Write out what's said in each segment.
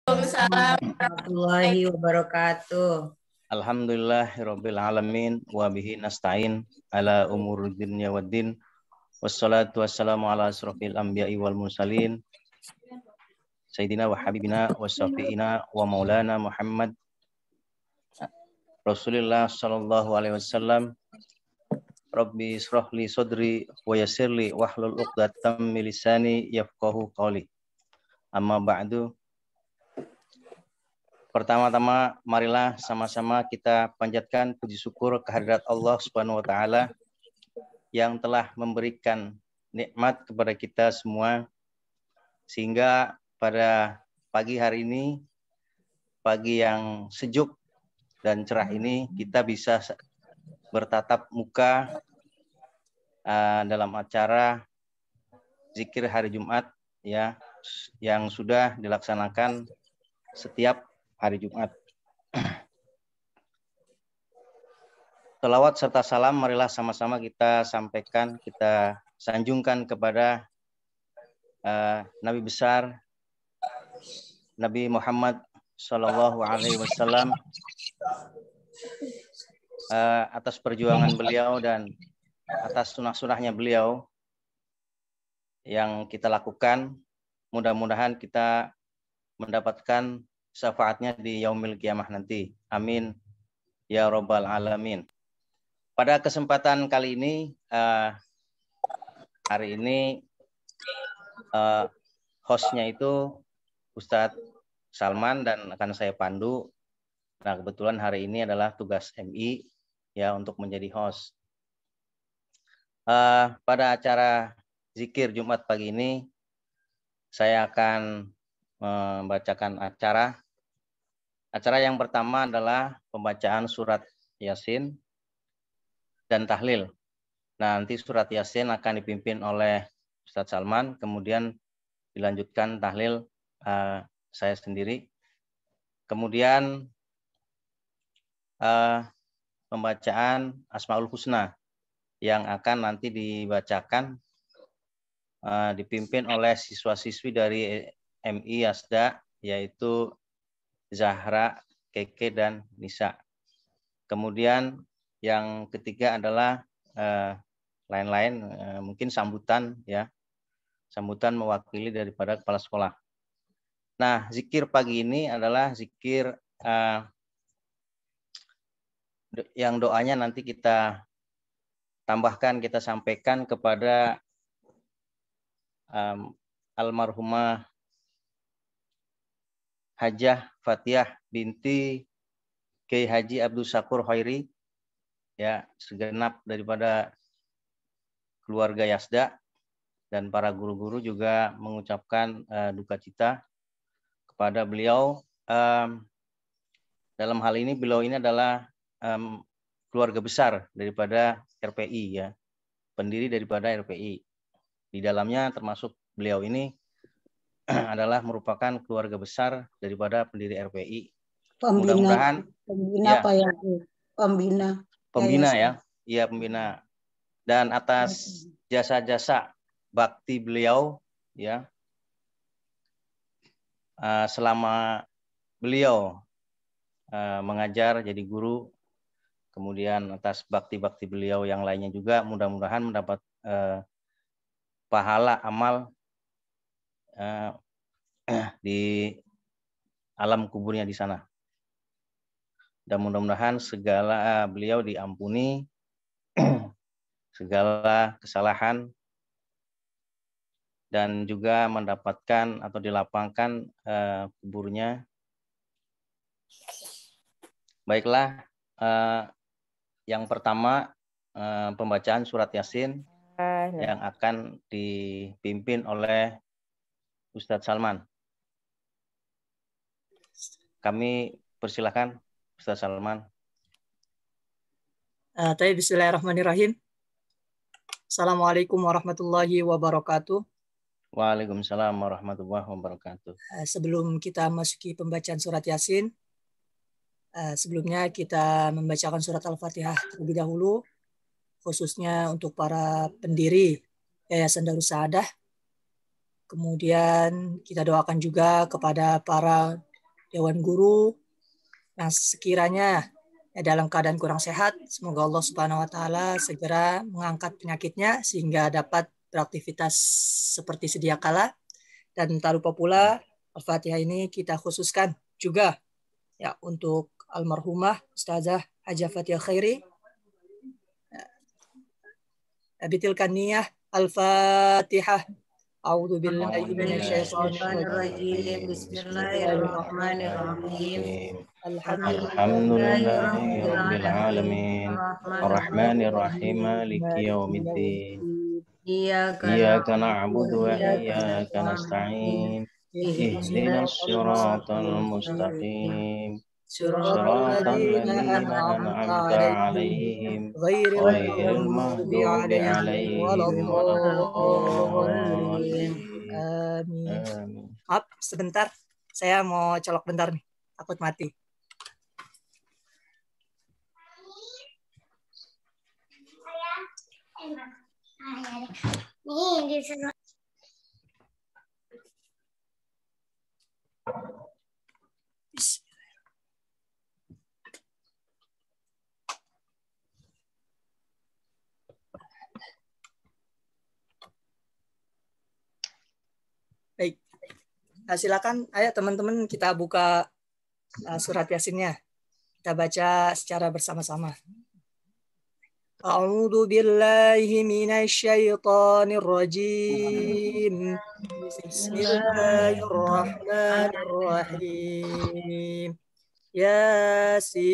Waalaikumsalam warahmatullahi wabarakatuh. Alhamdulillahirabbil alamin wa bihi nasta'in ala umuri dunya waddin. Wassalatu wassalamu ala asrofil anbiya'i wal mursalin Sayyidina wa habibina wa syafi'ina wa maulana Muhammad Rasulullah sallallahu alaihi wasallam. Rabbi israh li sadri wa yassir li wahlul 'uqdatam min lisani yafqahu qawli. Amma ba'du. Pertama-tama marilah sama-sama kita panjatkan puji syukur kehadirat Allah Subhanahu wa taala yang telah memberikan nikmat kepada kita semua sehingga pada pagi hari ini, pagi yang sejuk dan cerah ini, kita bisa bertatap muka dalam acara zikir hari Jumat ya, yang sudah dilaksanakan setiap hari Jumat. Selawat serta salam marilah sama-sama kita sampaikan, kita sanjungkan kepada Nabi besar Nabi Muhammad Sallallahu Alaihi Wasallam atas perjuangan beliau dan atas sunah-sunahnya beliau yang kita lakukan. Mudah-mudahan kita mendapatkan syafaatnya di yaumil qiyamah nanti. Amin ya rabbal alamin. Pada kesempatan kali ini, hari ini hostnya itu Ustadz Salman dan akan saya pandu. Nah, kebetulan hari ini adalah tugas MI ya untuk menjadi host. Pada acara zikir Jumat pagi ini, saya akan membacakan acara. Acara yang pertama adalah pembacaan surat Yasin dan tahlil. Nah, nanti surat Yasin akan dipimpin oleh Ustadz Salman, kemudian dilanjutkan tahlil saya sendiri. Kemudian pembacaan Asmaul Husna yang akan nanti dibacakan dipimpin oleh siswa-siswi dari MI Yasda, yaitu Zahra, Keke, dan Nisa. Kemudian yang ketiga adalah lain-lain, mungkin sambutan ya, sambutan mewakili daripada kepala sekolah. Nah, zikir pagi ini adalah zikir yang doanya nanti kita tambahkan, kita sampaikan kepada almarhumah Hajah Fatihah binti Kiai Haji Abdul Syakur Khairi ya, segenap daripada keluarga Yasda dan para guru-guru juga mengucapkan duka cita kepada beliau. Dalam hal ini beliau ini adalah keluarga besar daripada RPI ya, pendiri daripada RPI. Di dalamnya termasuk beliau ini adalah merupakan keluarga besar daripada pendiri RPI. Mudah-mudahan pembina ya, apa ya? Pembina ya. Iya, pembina. Dan atas jasa-jasa bakti beliau ya, selama beliau mengajar jadi guru, kemudian atas bakti-bakti beliau yang lainnya juga, mudah-mudahan mendapat pahala amal di alam kuburnya di sana. Dan mudah-mudahan segala beliau diampuni segala kesalahan dan juga mendapatkan atau dilapangkan kuburnya. Baiklah, yang pertama pembacaan surat Yasin yang akan dipimpin oleh Ustadz Salman. Kami persilakan Ustadz Salman. Bismillahirrahmanirrahim. Assalamualaikum warahmatullahi wabarakatuh. Waalaikumsalam warahmatullahi wabarakatuh. Sebelum kita masuki pembacaan surat Yasin, sebelumnya kita membacakan surat Al-Fatihah terlebih dahulu, khususnya untuk para pendiri Yayasan Darus Saadah. Kemudian kita doakan juga kepada para Dewan Guru yang sekiranya dalam keadaan kurang sehat, semoga Allah Subhanahu wa taala segera mengangkat penyakitnya sehingga dapat beraktivitas seperti sedia kala. Dan tak lupa pula Al-Fatihah ini kita khususkan juga ya untuk almarhumah Ustazah Hajah Fatihah Khairi. Bitilkan niyah Al-Fatihah. A'udzu billahi minasyaitonir rajim. Bismillahirrahmanirrahim. Alhamdulillahi rabbil alamin. Arrahmanir rahim. Maliki yaumiddin. Iyyaka na'budu wa iyyaka nasta'in. Ihdinas siratal mustaqim. Siratal ladzina an'amta 'alaihim ghairil maghdubi 'alaihim waladdallin. Amin. Maaf, sebentar. Saya mau colok bentar nih. Takut mati. Nih, di sana. Baik. Silakan, ayo teman-teman kita buka surat Yasinnya. Kita baca secara bersama-sama. A'udzu billahi minasyaitonir rajim. Bismillahirrahmanirrahim. Yasin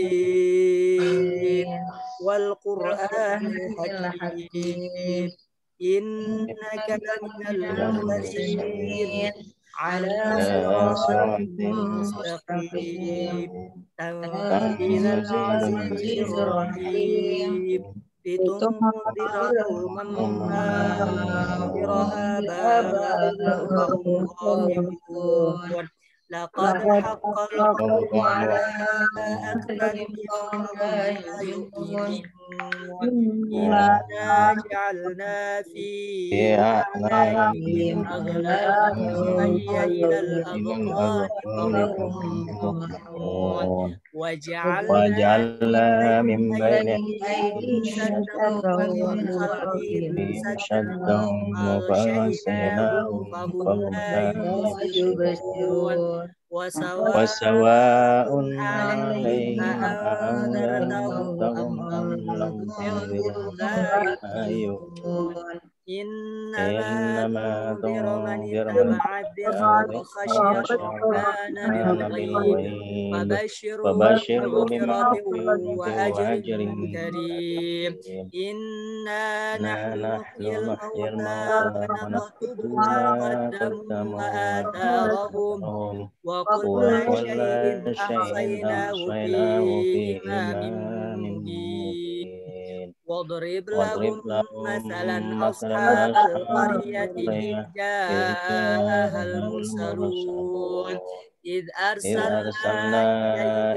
wal Qur'anil hakim. Innaka laminal mursalin ala siratin mustaqim. Tanzilal azizir rahim. Litunzira qauman ma unzira aba'uhum ghafilun. Laqad haqqal qawlu ala aktharihim la yu'minun. Inna ja'alna fi a'naqihim aghlalan fahiya ilal adqani fahum muqmahun. Waj'alna min bayni aydihim saddan wa min khalfihim saddan faghshaynahum fahum la yubsirun. Wasawa'un 'alaihim anzartahum am lam tunzirhum la yu'minun. Innama tunziru man ittaba'a dzikra wa khashiya ar-rahmana bil-ghaib. Fabashshirhu bi-maghfiratin wa ajrin karim. Inna nahnu nuhyil mauta wa naktubu ma qaddamu wa atharahum wa kulla shay'in ahsaynahu fi imamin mubin. واضرب لهم مثلا أصحاب القرية إذ جاءها المرسلون إذ أرسلنا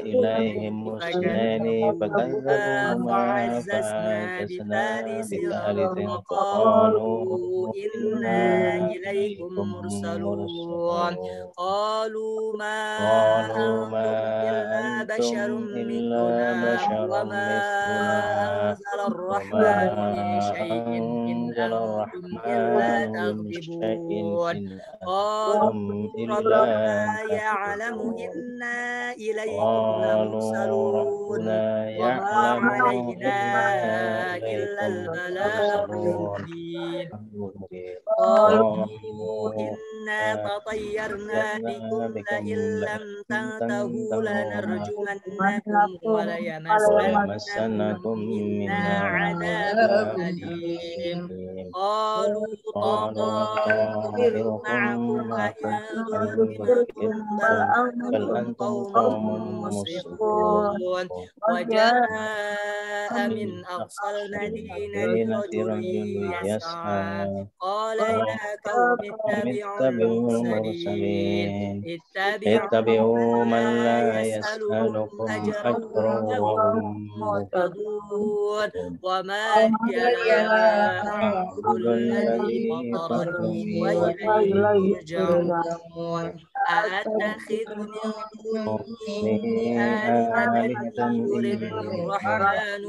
إليهم مرسلين فكذبوهما فعززنا بثالث فقالوا إنا إليكم مرسلون قالوا ما أنتم إلا بشر مثلنا وما أنزل الرحمن من شيء إن أنتم إلا تكذبون قالوا ربنا يعلم إنا إليكم لمرسلون وما علينا إلا البلاغ المبين قالوا إنا تطيرنا بكم لئن لم تنتهوا لنرجمنكم وليمسنكم منا عذاب أليم قالوا طائركم معكم أئن ذكرتم بل أنتم قوم مسرفون وجاء من أقصى المدينة رجل يسعى قال يا قوم اتبعوا المرسلين اتبعوا من لا يسألكم أجرا وهم مهتدون وما أعبد الذي فطرني وإليه يرجعون أأتخذ من دونه آلهة يردني الرحمن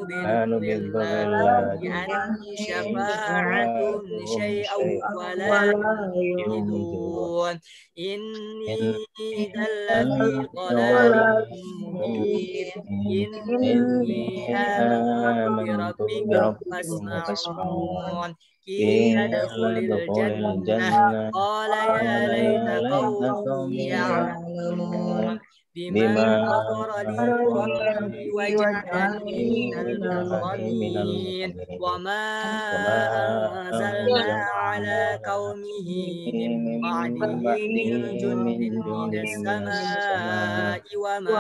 بضر لا تغني شفاعتهم شيئا ولا ينقذون إني إذا لفي ضلال مبين إني آمنت بربكم فاسمعون قيل ادخل الجنة قال يا ليت قومي يعلمون بما غفر لي ربي وجعلني من المكرمين وما أنزلنا على قومه من بعده من جند من السماء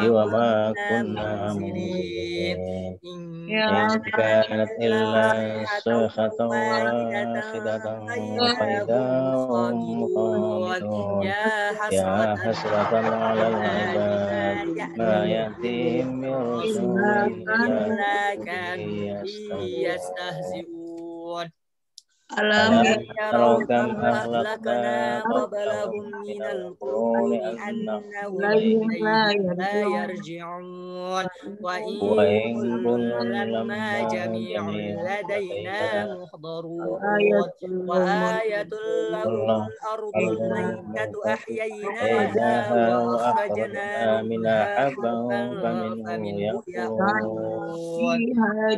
وما كنا منزلين إن كانت إلا صيحة واحدة فإذا هم خامدون يا حسرة على العباد ما يأتيهم من رسول إلا كانوا به يستهزئون ألم يروا كم أهلكنا قبلهم من القرون أنهم إليهم لا يرجعون وإن كل لما جميع لدينا محضرون وآية لهم الأرض الميتة أحييناها وأخرجنا منها حبا فمنه يأكلون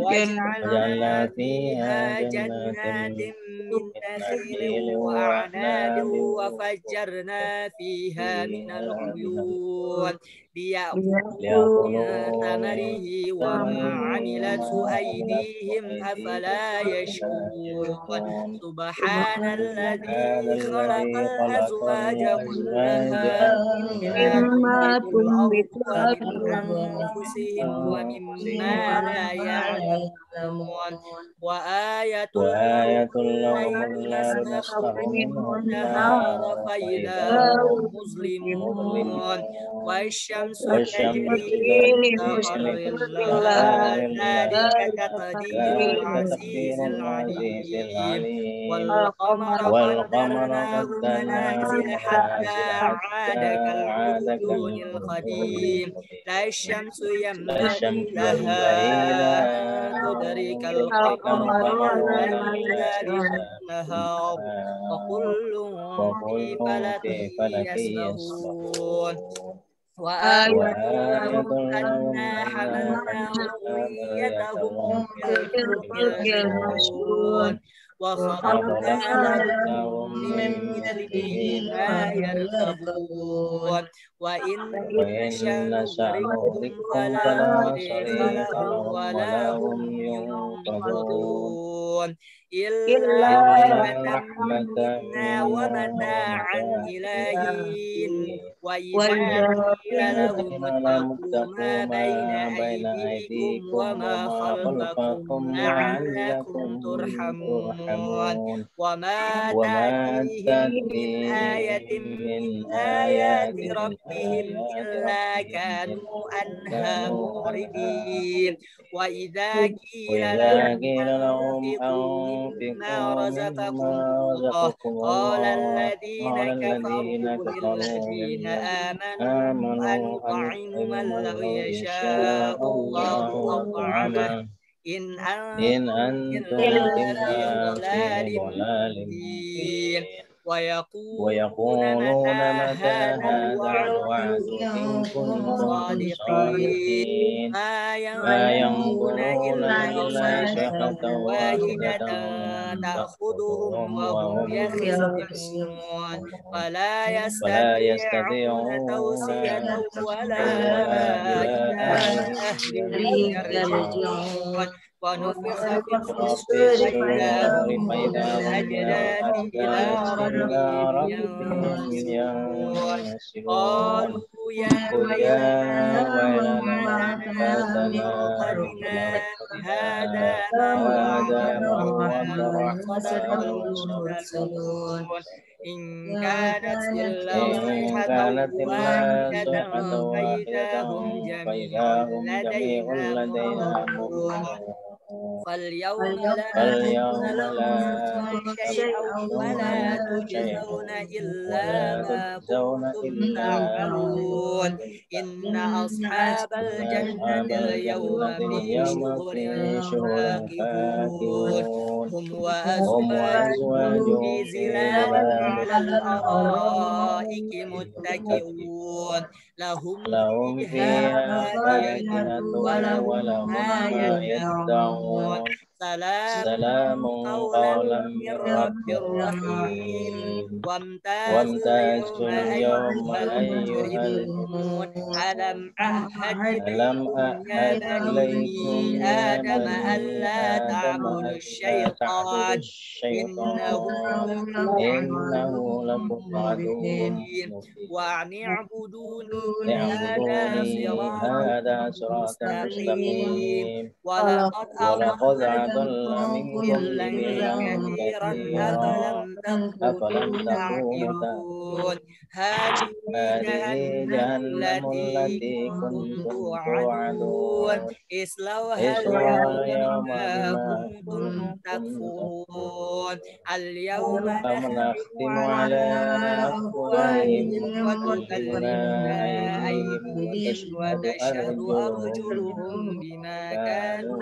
وجعلنا فيها جنات من نخيل وأعناب وفجرنا فيها من العيون ليأكلوا من ثمره وما عملته أيديهم أفلا يشكرون سبحان الذي خلق الأزواج كلها مما تنبت الأرض ومن أنفسهم ومما لا يعلمون وآية لهم الليل نسلخ منه النهار فإذا هم مظلمون والشمس تجري لمستقر لها ذلك تقدير العزيز العليم والقمر قدرناه منازل حتى عاد كالعرجون القديم لا الشمس ينبغي لها أن تدرك القمر ولا الليل سابق النهار وكل في فلك يسبحون وآية لهم أنا حملنا ذريتهم في الفلك المشحون وخلقنا لهم من مثله ما يركبون وإن نشأ نغرقهم فلا صريخ لهم ولا هم ينقذون إلا رحمة منا ومتاعا إلى حين وإذا قيل لهم اتقوا ما بين أيديكم وما خلفكم لعلكم ترحمون وما تأتيهم من آية من آيات ربهم إلا كانوا عنها معرضين وإذا قيل لهم أنفقوا مما رزقكم الله قال الذين كفروا للذين آمنوا أن نطعم من لو يشاء الله أطعمه إن أنتم إلا في ضلال مبين ويقولون متى هذا الوعد إن كنتم صادقين ما ينظرون إلا صيحة واحدة تأخذهم وهم يخصمون فلا يستطيعون توصية ولا إلى أهلهم يرجعون ونفخ في الصور فإذا هم بالأجداث إلى ربهم ينسلون قالوا يا ويلنا من قبلنا هذا ما وعد الرحمن وصدق المرسلون إن كانت إلا صيحة واحدة فإذا هم جميع لدينا محضرون فاليوم لا فاليوم لا تظلمون شيئا ولا تجزون إلا ما كنتم تعملون إن أصحاب الجنة اليوم في شغل فاكهون هم وأزواجهم في ظلال على الأرائك متكئون لهم فيها فاكهة ولهم ما يدعون سلام قولا من رب رحيم وامتازوا اليوم أيها المجرمون ألم أعهد إليكم يا بني آدم ألا تعبدوا الشيطان إنه لكم عدو مبين وأن اعبدوني هذا صراط مستقيم ولقد أضل منكم جبلا كثيرا أفلم تكونوا تعقلون هذه جهنم التي كنتم توعدون اصلوها اليوم بما كنتم تكفرون اليوم نختم على أفواههم وتكلمنا أيديهم وتشهد أرجلهم بما كانوا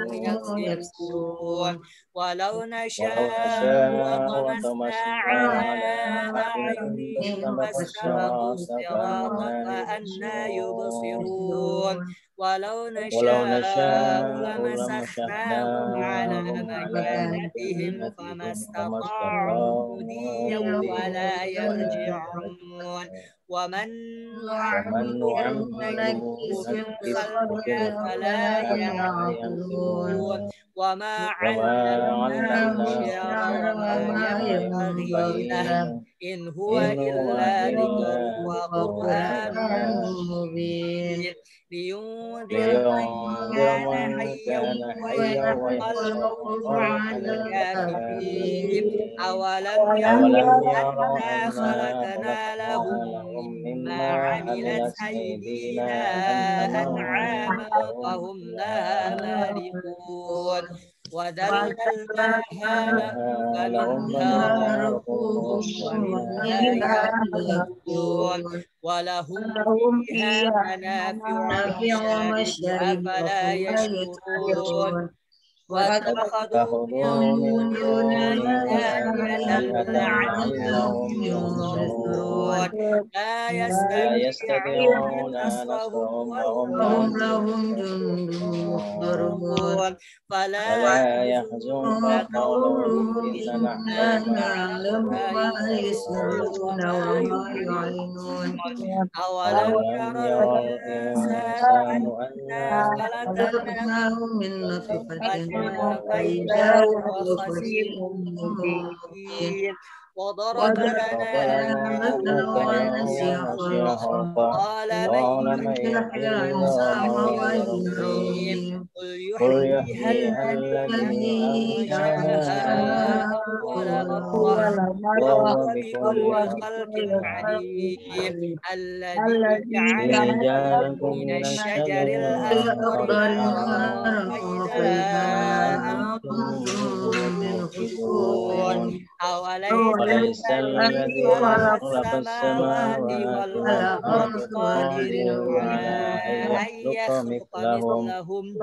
يكسبون ولو نشاء وطمسنا على أعينهم فاستبقوا الصراط فأنى يبصرون ولو نشاء لمسخناهم على مكانتهم فما استطاعوا مضيا ولا يرجعون ومن نعمره في الخلق أفلا يعقلون وما علمناه الشعر وما ينبغي له إن هو إلا ذكر وقرآن مبين لينذر من كان حيا ويحق القول على الكافرين أولم يروا أنا خلقنا لهم مما عملت أيدينا أنعاما فهم لها مالكون وذللناها لهم فمنها ركوبهم ومنها يأكلون ولهم فيها منافع ومشارب أفلا يشكرون واتخذوا من دون الله آلهة لعلهم ينصرون لا يستطيعون نصرهم وهم لهم جند محضرون فلا يحزنك قولهم إنا نعلم ما يسرون وما يعلنون أولم يرى الإنسان أنا خلقناه من نطفة فإذا هو خصيم مبين وضرب لنا مثلا ونسي خلقه قال من يحيي العظام وهي رميم قل يحييها الذي أنشأها أول مرة وهو بكل خلق عليم الذي جعلكم من الشجر الأخضر نارا فإذا أنتم منه أوليس الذي خلق السماوات والأرض بقادر على أن يخلق مثلهم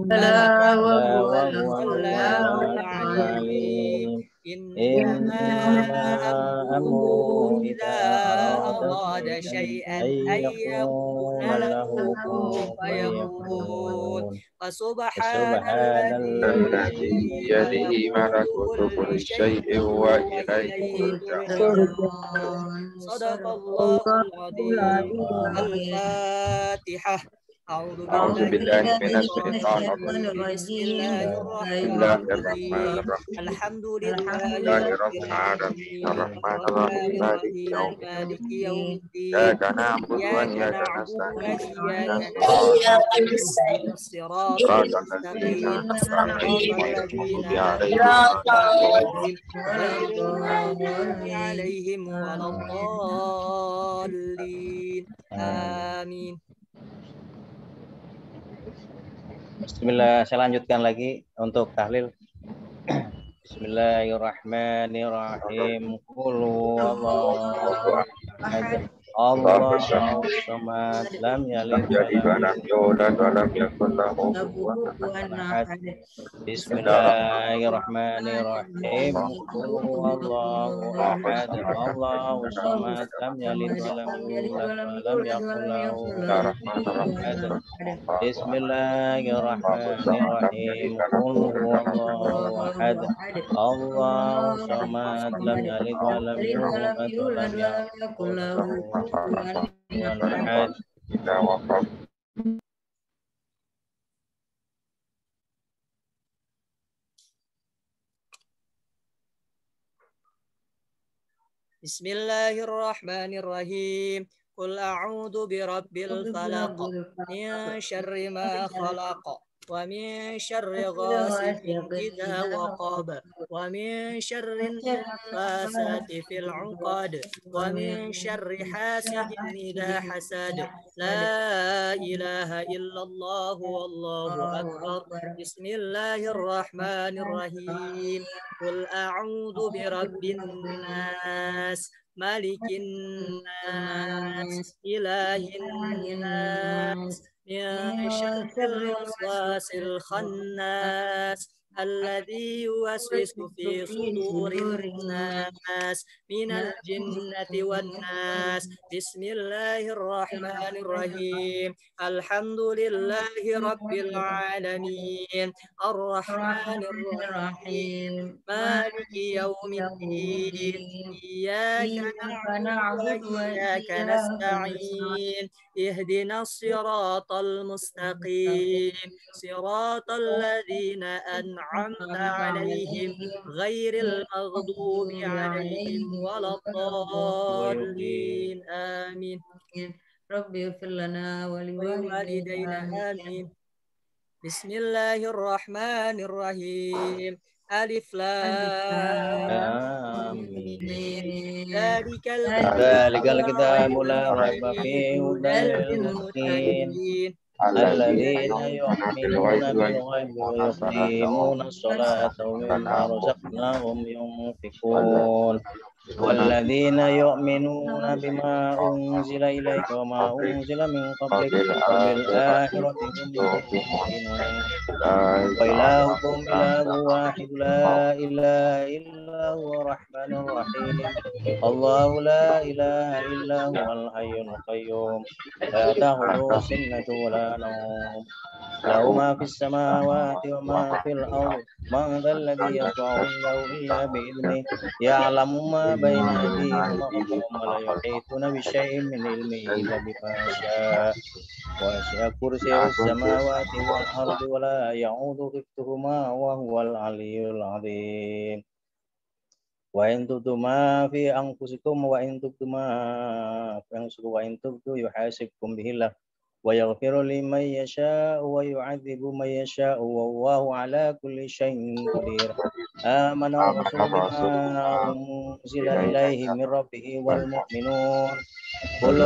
بلى وهو الخلاق العليم إنما أمره إذا أراد شيئا أن يقول له كن فيكون فسبحان الذي بيده ملكوت كل شيء وإليه ترجعون صدق الله العظيم الفاتحة أعوذ بالله من الشيطان الرجيم بسم الله الرحمن الرحيم الحمد لله رب العالمين الرحمن الرحيم مالك يوم الدين إياك نعبد وإياك نستعين الصراط المستقيم صراط الذين أنعمت عليهم غير المغضوب عليهم ولا الضالين آمين. Bismillah, saya lanjutkan lagi untuk tahlil. Bismillahirrahmanirrahim. Qul huwallahu ahad. Allahu samad, lam yalid wa lam yulad wa lam yakul lahu kufuwan ahad. Bismillahirrahmanirrahim. Qul huwallahu ahad. Allahu samad, lam yalid wa lam yulad wa lam yakul lahu kufuwan ahad. Bismillahirrahmanirrahim. Qul huwallahu ahad. Allahu samad, lam yalid wa lam yulad wa lam yakul lahu kufuwan ahad. Bismillahirrahmanirrahim. Qul a'udzu birabbil falaq min syarri ma khalaq wa min syarri ghasiqin idza waqab wa min syarri nafasati fil 'uqad wa min syarri hasidin idza hasad. La ilaha illallah wallahu akbar. Bismillahirrahmanirrahim. Qul a'udzu birabbin nas malikin nas ilahin nas min syarril waswasil khannas alladzi yuwaswisu fi sudurin nas minal jinnati wan nas. Bismillahirrahmanirrahim. Alhamdulillahi rabbil alamin. Ar-Rahmanir Rahim. Maliki yaumiddin. Iyyaka na'budu wa iyyaka nasta'in. Ihdinas siratal mustaqim. Siratal ladzina an'amta 'alaihim ghairil maghdubi 'alaihim waladdallin. Amin. Rabbi ighfir lana wa liwalidayna. Amin. Bismillahirrahmanirrahim. Alif lam mim. Dzalikal kitabu la raiba fihi hudan lil muttaqin alladzina yu'minuna bil ghaibi wa yuqimuna as-salata wa mimma razaqnahum yunfiqun. والذين يؤمنون بما أنزل إليك وما أنزل من قبلك وبالآخرة هم يوقنون وإلهكم إله واحد لا إله إلا هو الرحمن الرحيم الله لا إله إلا هو الحي القيوم لا تأخذه سنة ولا نوم له ما في السماوات وما في الأرض من ذا الذي يشفع عنده إلا بإذنه يعلم ما بين أيديهم وخلفهم ولا يحيطون بشيء من علمه إلا بما شاء وسع كرسيه السماوات والأرض ولا يعود حفظهما وهو العلي العظيم وإن تبدوا ما في أنفسكم وإن تبدوا ما في أنفسكم وإن تبدوا يحاسبكم به الله ويغفر لمن يشاء ويعذب من يشاء والله على كل شيء قدير آمن الرسول بما أنزل إليه من ربه والمؤمنون كل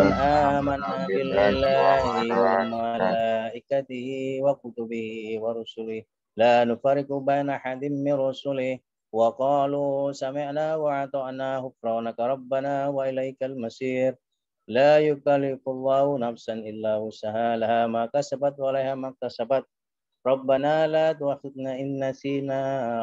آمن بالله وملائكته وكتبه ورسله لا نفرق بين أحد من رسله وقالوا سمعنا وأطعنا غفرانك ربنا وإليك المصير لا يكلف الله نفسا إلا وسعها لها ما كسبت وعليها ما اكتسبت ربنا لا تؤاخذنا إن نسينا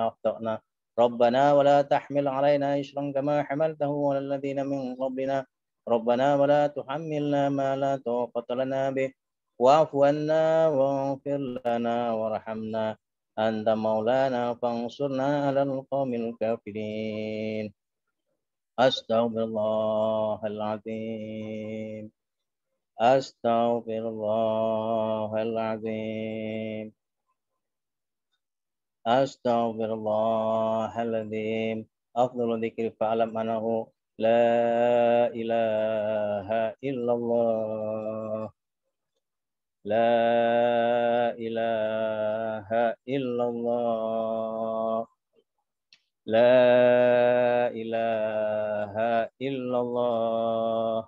أخطأنا ربنا ولا تحمل علينا إصرا كما حملته على الذين من قبلنا ربنا ولا تحملنا ما لا طاقة لنا به واعف عنا واغفر لنا وارحمنا أنت مولانا فانصرنا على القوم الكافرين أستغفر الله العظيم أستغفر الله العظيم أستغفر الله العظيم أفضل ذكر فاعلم أنه لا إله إلا الله لا إله إلا الله لا إله إلا الله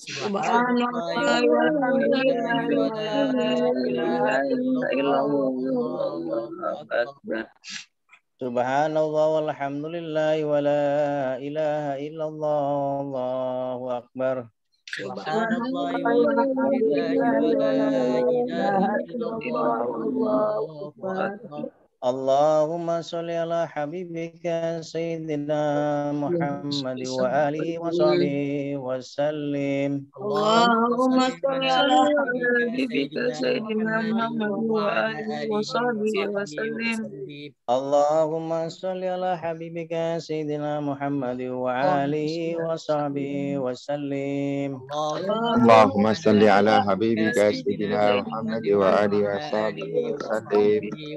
Subhanallah walhamdulillah wa la ilaha illallah wallahu akbar. Subhanallah walhamdulillah wa la ilaha illallah wallahu akbar. Subhanallah walhamdulillah wa la ilaha illallah wallahu akbar. Allahumma sholli ala habibika sayyidina Muhammad wa alihi wa sahbihi wa sallim. Allahumma sholli ala habibika sayyidina Muhammad wa alihi wa sahbihi wa sallim. Allahumma sholli ala habibika sayyidina Muhammad wa alihi wa sahbihi wa sallim. Allahumma salli ala habibika sayyidina Muhammad wa alihi wa sahbihi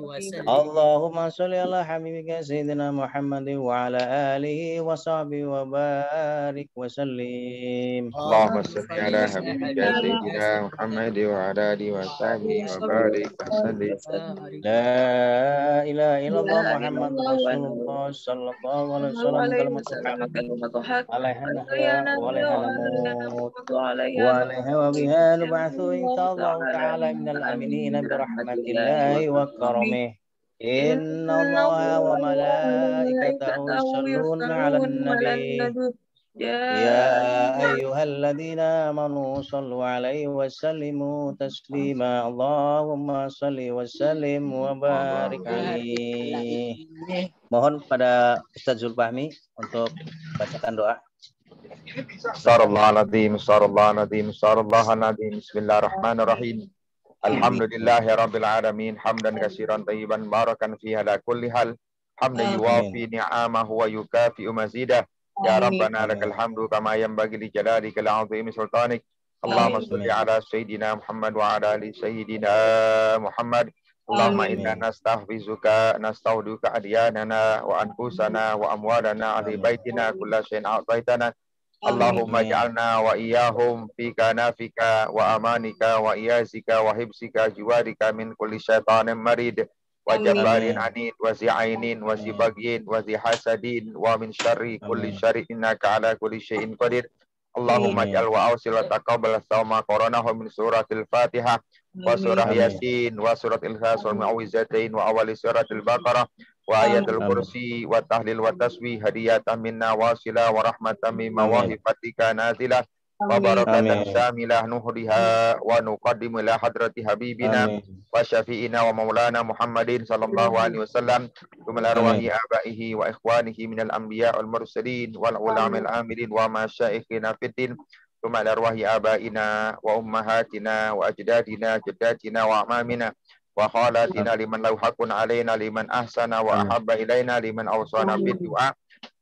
wa sallim. Allahumma sholli ala habibika sayyidina Muhammad wa ala alihi wa sahbihi wa barik wa sallim. Allahumma salli ala habibika sayyidina Muhammad wa ala alihi wa sahbihi wa barik wa sallim. La ilaha illallah Muhammad Rasulullah sallallahu alaihi wasallam kalimatu haq alaiha nahya wa alaiha namut wa alaiha wa biha nub'atsu insyaallah ta'ala minal aminin bi rahmatillahi wa karamih. Inna Allaha wa malaikatahu yusholluna 'alan nabi ya ayyuhalladzina amanu shallu 'alaihi wa sallimu taslima. Allahumma shalli wa sallim wa barik alaihi. Mohon pada Ustaz Zulfahmi untuk bacakan doa. Assalamualaikum warahmatullahi wabarakatuh. Bismillahirrahmanirrahim. Alhamdulillahi rabbil alamin hamdan katsiran tayyiban barakan fi ala kulli hal hamdan yuwafi ni'amahu wa yukafi'u mazidah. Ya Rabbana lakal hamdu kama yanbaghi li jalalika al-'azimi sultanik. Allahumma shalli ala sayyidina Muhammad wa ala ali sayyidina Muhammad. Allahumma inna nastahfizuka nastauduka adyanana wa anfusana wa amwalana ali baitina kulla syai'in a'taitana. Allahumma ja'alna wa iyahum fika nafika wa amanika wa iyazika wa hibsika jiwarika min kulli syaitanin marid wa jabbarin anid wa zi'ainin wa zibagin wa zihasadin wa min syarri kulli syarri innaka ala kulli syai'in qadir. Allahumma ja'al wa awsil wa taqabbal sawma quranahu min suratil Fatihah wa surah Yasin wa suratil Ikhlas wa mu'awwizatain wa awali suratil Baqarah wa ayatul kursi wa tahlil wa tasbih hadiyatan minna wasila wa rahmatan mimma wahifatika nazilah wa barakatan syamilah nuhriha wa nuqaddimu ila hadrati habibina wa syafi'ina wa maulana Muhammadin sallallahu alaihi wasallam wa arwahi abaihi wa ikhwanihi minal anbiya wal mursalin wal ulama'il amilin wa masyaikhina fiddin wa arwahi abaina wa ummahatina wa ajdadina jaddatina wa amamina wa khalatina liman lahu haqqun alaina liman ahsana wa ahabba ilaina liman awsana bid du'a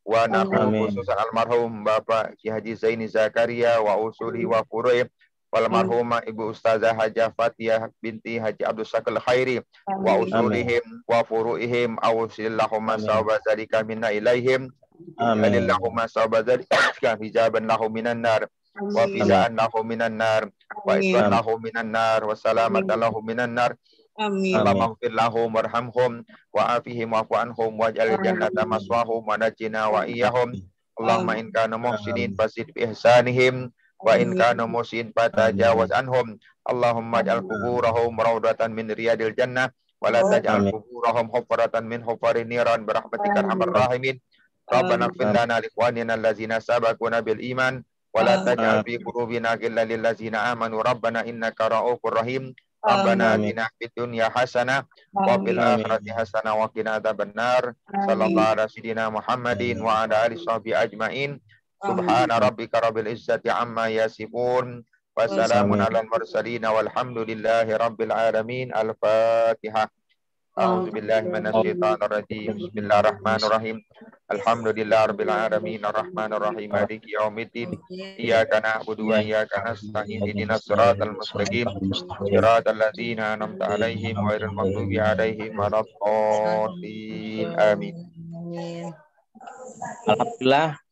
wa nahnu khususan almarhum Bapak Ki Haji Zaini Zakaria wa usuli wa furu'i wal marhumah Ibu Ustazah Hajah Fatiyah binti Haji Abdul Syakil Khairi wa usulihim wa furu'ihim awsillahumma sawba zalika minna ilaihim alillahumma sawba zalika hijaban lahu minan nar wa fizaan lahu minan nar wa isran lahu minan nar wa salamatan lahu minan nar. Allahumma ighfir lahum warhamhum wa afihim wa'fu anhum waj'al jannata maswahum wa najina wa iyyahum. Allahumma in kanu muhsinin fasid bi ihsanihim wa in kanu musin fatajawaz anhum. Allahumma ij'al quburahum rawdatan min riyadil jannah wa la taj'al quburahum hufratan min hufarin niran bi rahmatika arhamar rahimin. Rabbana ighfir lana li ikhwanina allazina sabaquna bil iman wa la taj'al fi qulubina ghillan lil ladzina amanu rabbana innaka ra'ufur rahim. Rabbana atina fid dunya hasanah wa fil akhirati hasanah wa qina adzabannar. Sallallahu ala sayyidina Muhammadin wa ala alihi sahbihi ajmain. Subhana rabbika rabbil izzati amma yasifun wa salamun alal mursalin walhamdulillahi rabbil alamin. Al-Fatihah. A'udzubillahi minasyaitonir rajim. Bismillahirrahmanirrahim. Alhamdulillahirabbil alamin arrahmanir rahim maliki yaumiddin. Iyyaka na'budu wa iyyaka nasta'in ihdinas siratal mustaqim siratal ladzina an'amta 'alaihim ghairil maghdubi 'alaihim waladdallin. Amin. Alhamdulillah,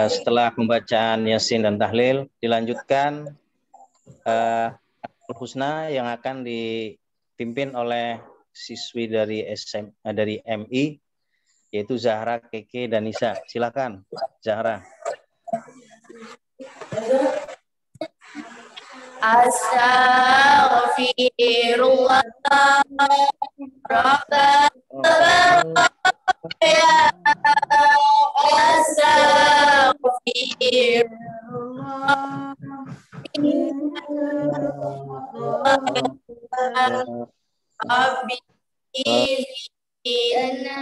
setelah pembacaan Yasin dan tahlil dilanjutkan Al-Husna yang akan dipimpin oleh siswi dari dari MI yaitu Zahra, Keke, dan Nisa. Silakan Zahra. Astaghfirullah Rabbana ya astaghfirullah Rabbi zidna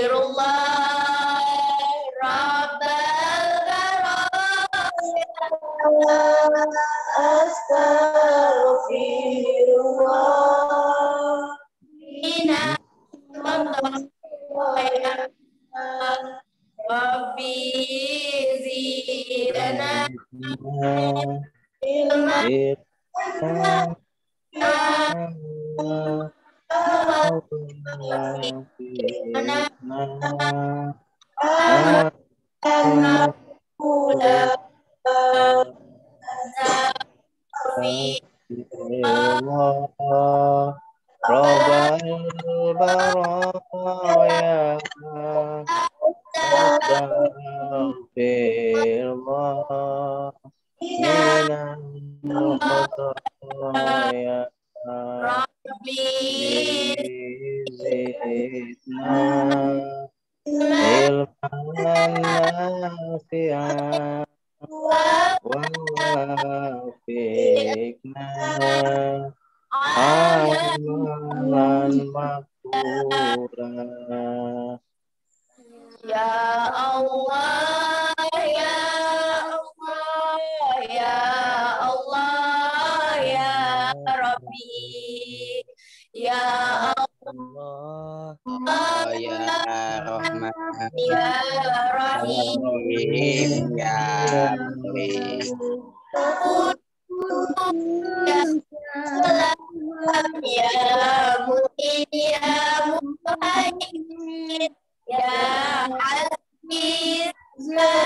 Astaghfirullah Rabbal Astaghfirullah Rabbi zidna Ya Allah, ya Allah, ya Allah, ya Rabbi, ya Allah, ya Rahman, ya Rahim, ya Mu'min. Ya Mu'in, ya Mu'min, ya Aziz, ya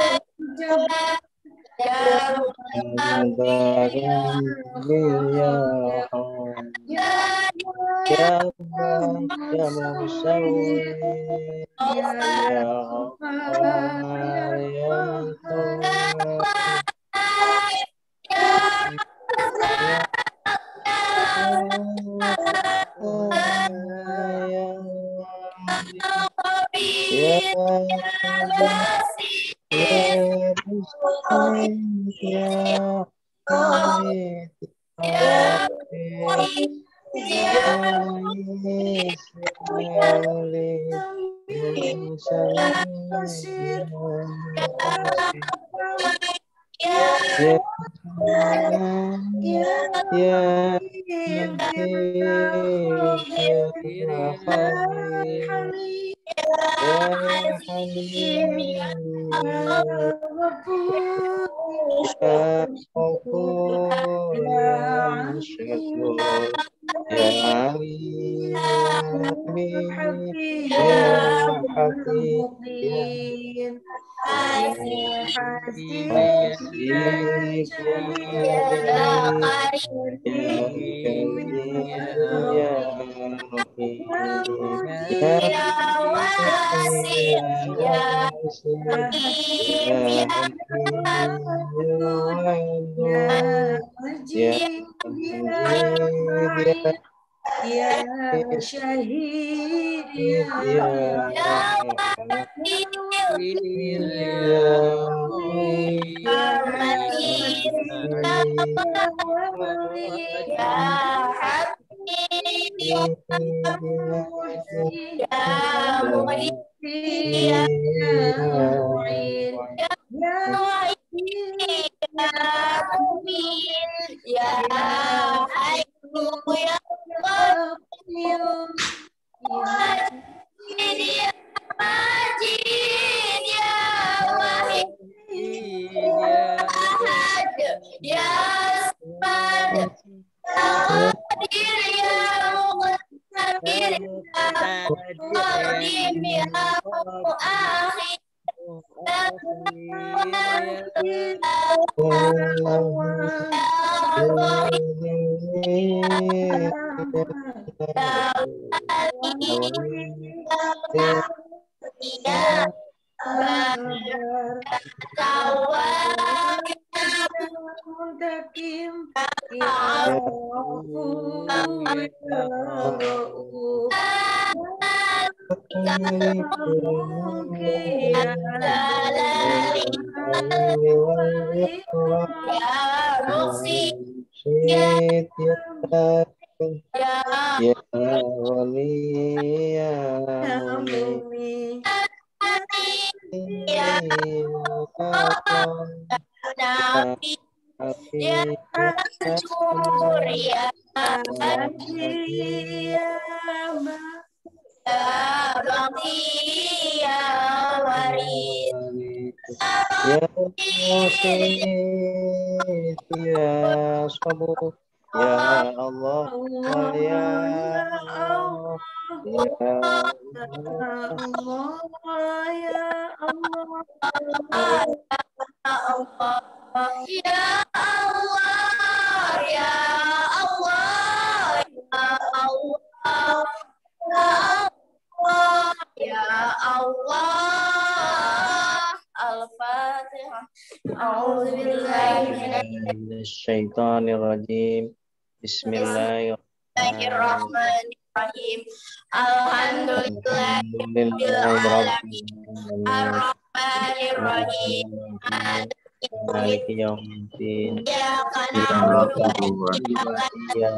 Ya wali ya mumi ya Nabi ya Surya Bakti ya Waris ya Musid ya Sabur ya Allah ya Allah ya Allah ya Allah ya Allah ya Allah Al-Fatihah. A'udzubillahi minasyaitonir rajim. Bismillahirrahmanirrahim. Alhamdulillahirabbil alamin. Ar-Rahmanirrahim. Maliki yaumiddin. Iyyaka na'budu wa iyyaka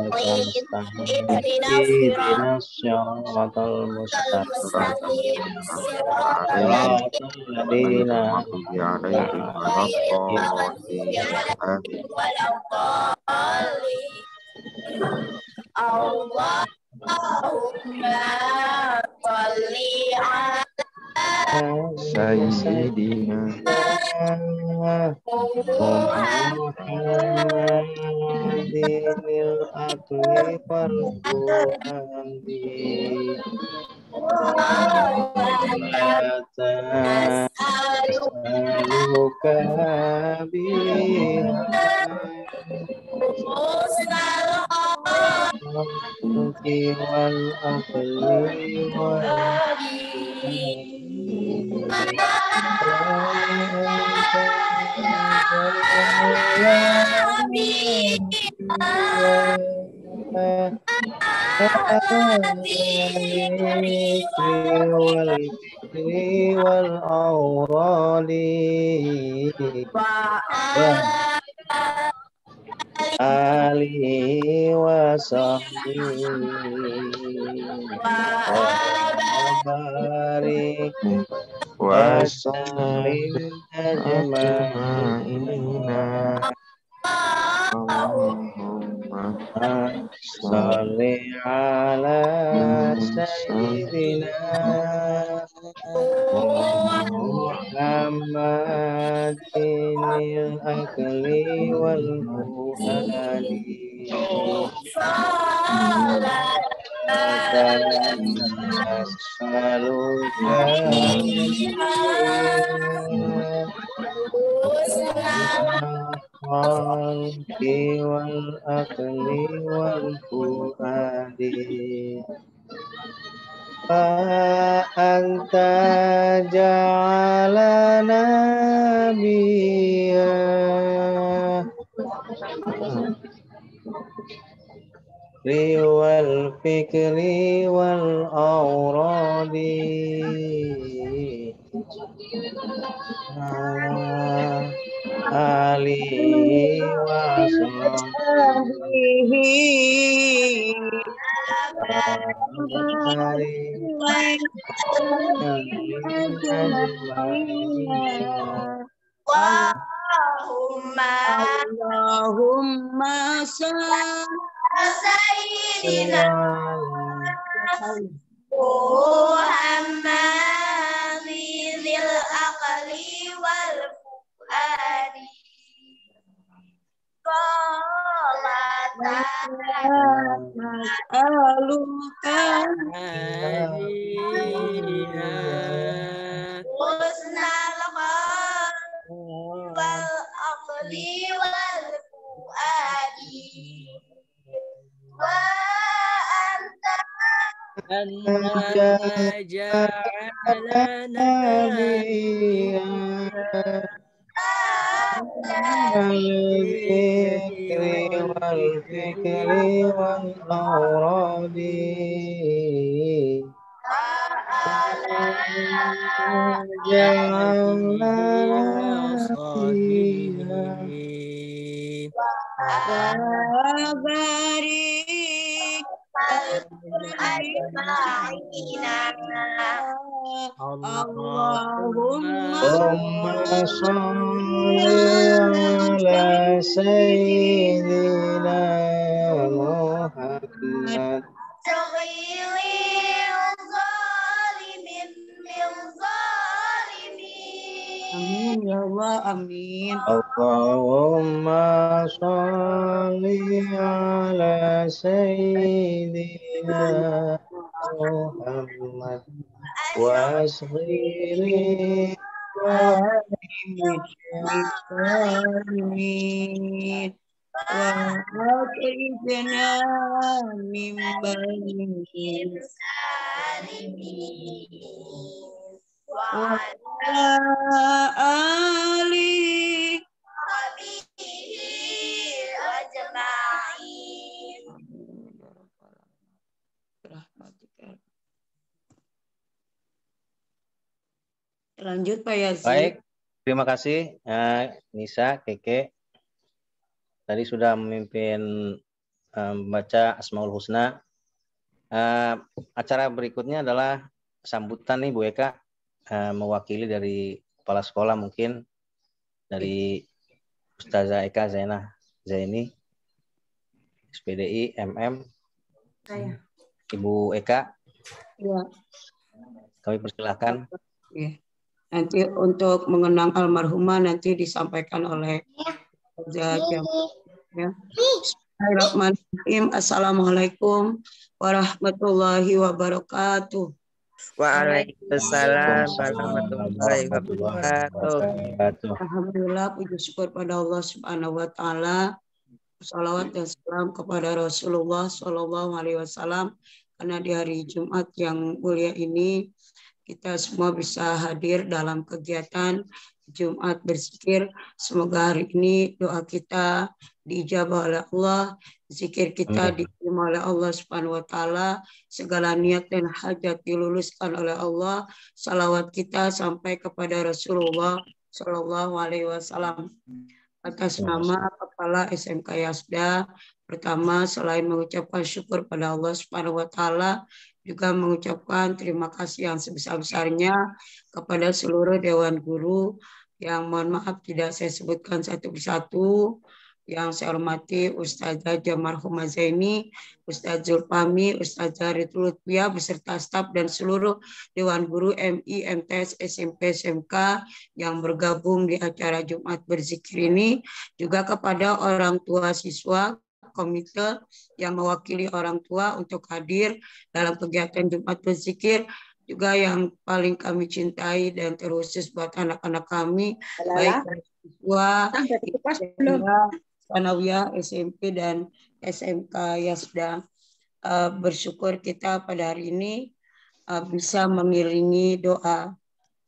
nasta'in. Ihdinas siratal mustaqim. Siratal ladzina Allahumma sholli ala Sayyidina Muhammadinil akli wal fuadi As'aluka biha wal akli wal wal awradi alihi wa sahbihi wa barik wa sallim ajma'ina Salli ala sayyidina Muhammadinil akli wal fuadi As'aluka wal akli wal fuadi fa anta ja'alana biya wal fikri wal awradi alihi wa sahbihi Allahumma sholli Sayyidina Muhammadil aqli wal fuadi as'aluka husnal والفؤاد وأنت أنا جعلنا الذكر والفكر والأوراد جعلنا فيها وبارك أجمعين اللهم صل على سيدنا محمد تغيير ظالم للظالمين Amin ya Allah, amin. اللهم صل على سيدنا محمد وأصغر Amin. Wa akhrijna min bainihim wa ali Lanjut Pak Yazid. Baik, terima kasih Nisa, Keke. Tadi sudah memimpin membaca Asmaul Husna. Acara berikutnya adalah sambutan nih Bu Eka, mewakili dari kepala sekolah mungkin dari Ustazah Eka Zainah Zaini, SPDI MM. Saya. Ibu Eka, Ya. kami persilahkan. Ya. Nanti untuk mengenang almarhumah nanti disampaikan oleh Ustazah Jam. Ya. Bismillahirrahmanirrahim. Assalamualaikum warahmatullahi wabarakatuh. Waalaikumsalam warahmatullahi wabarakatuh. Alhamdulillah, puji syukur pada Allah Subhanahu wa taala. Salawat dan salam kepada Rasulullah Shallallahu alaihi wasallam, karena di hari Jumat yang mulia ini kita semua bisa hadir dalam kegiatan Jumat berzikir. Semoga hari ini doa kita diijabah oleh Allah, zikir kita diterima oleh Allah Subhanahu wa taala, segala niat dan hajat diluluskan oleh Allah, salawat kita sampai kepada Rasulullah Shallallahu alaihi wasallam. Atas nama Kepala SMK Yasda, pertama selain mengucapkan syukur pada Allah Subhanahu wa taala, juga mengucapkan terima kasih yang sebesar-besarnya kepada seluruh dewan guru yang mohon maaf tidak saya sebutkan satu persatu. Yang saya hormati Ustazah Jamarhumah Zaini, Ustaz Zulfami, Ustazah Ritul Lutfia beserta staf dan seluruh Dewan Guru MI, MTS, SMP, SMK yang bergabung di acara Jumat Berzikir ini, juga kepada orang tua siswa, komite yang mewakili orang tua untuk hadir dalam kegiatan Jumat Berzikir, juga yang paling kami cintai dan terkhusus buat anak-anak kami, baik siswa, Sanawiyah, SMP, dan SMK Yasda. Bersyukur kita pada hari ini bisa mengiringi doa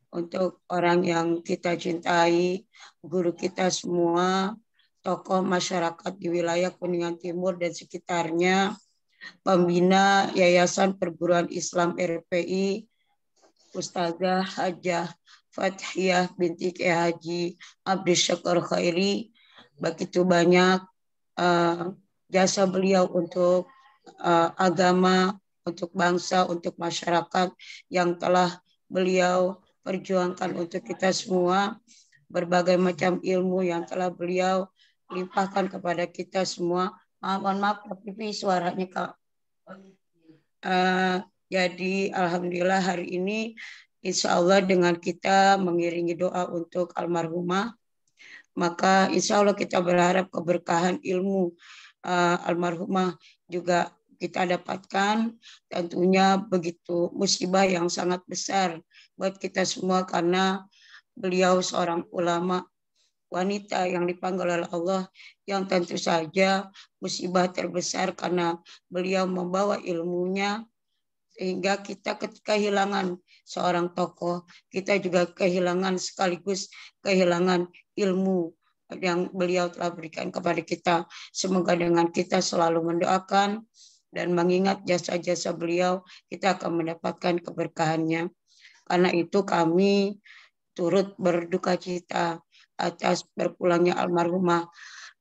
untuk orang yang kita cintai, guru kita semua, tokoh masyarakat di wilayah Kuningan Timur dan sekitarnya, pembina Yayasan Perguruan Islam RPI, Ustazah Hajah Fathiyah binti Kiai Haji Abdul Syakur Khairi. Begitu banyak jasa beliau untuk agama, untuk bangsa, untuk masyarakat yang telah beliau perjuangkan untuk kita semua, berbagai macam ilmu yang telah beliau limpahkan kepada kita semua. Mohon maaf, tapi suaranya Kak. Jadi alhamdulillah hari ini insya Allah dengan kita mengiringi doa untuk almarhumah, maka insya Allah kita berharap keberkahan ilmu almarhumah juga kita dapatkan. Tentunya begitu musibah yang sangat besar buat kita semua karena beliau seorang ulama wanita yang dipanggil oleh Allah, yang tentu saja musibah terbesar karena beliau membawa ilmunya, sehingga kita ketika kehilangan seorang tokoh, kita juga kehilangan sekaligus kehilangan ilmu yang beliau telah berikan kepada kita. Semoga dengan kita selalu mendoakan dan mengingat jasa-jasa beliau, kita akan mendapatkan keberkahannya. Karena itu kami turut berduka cita atas berpulangnya almarhumah.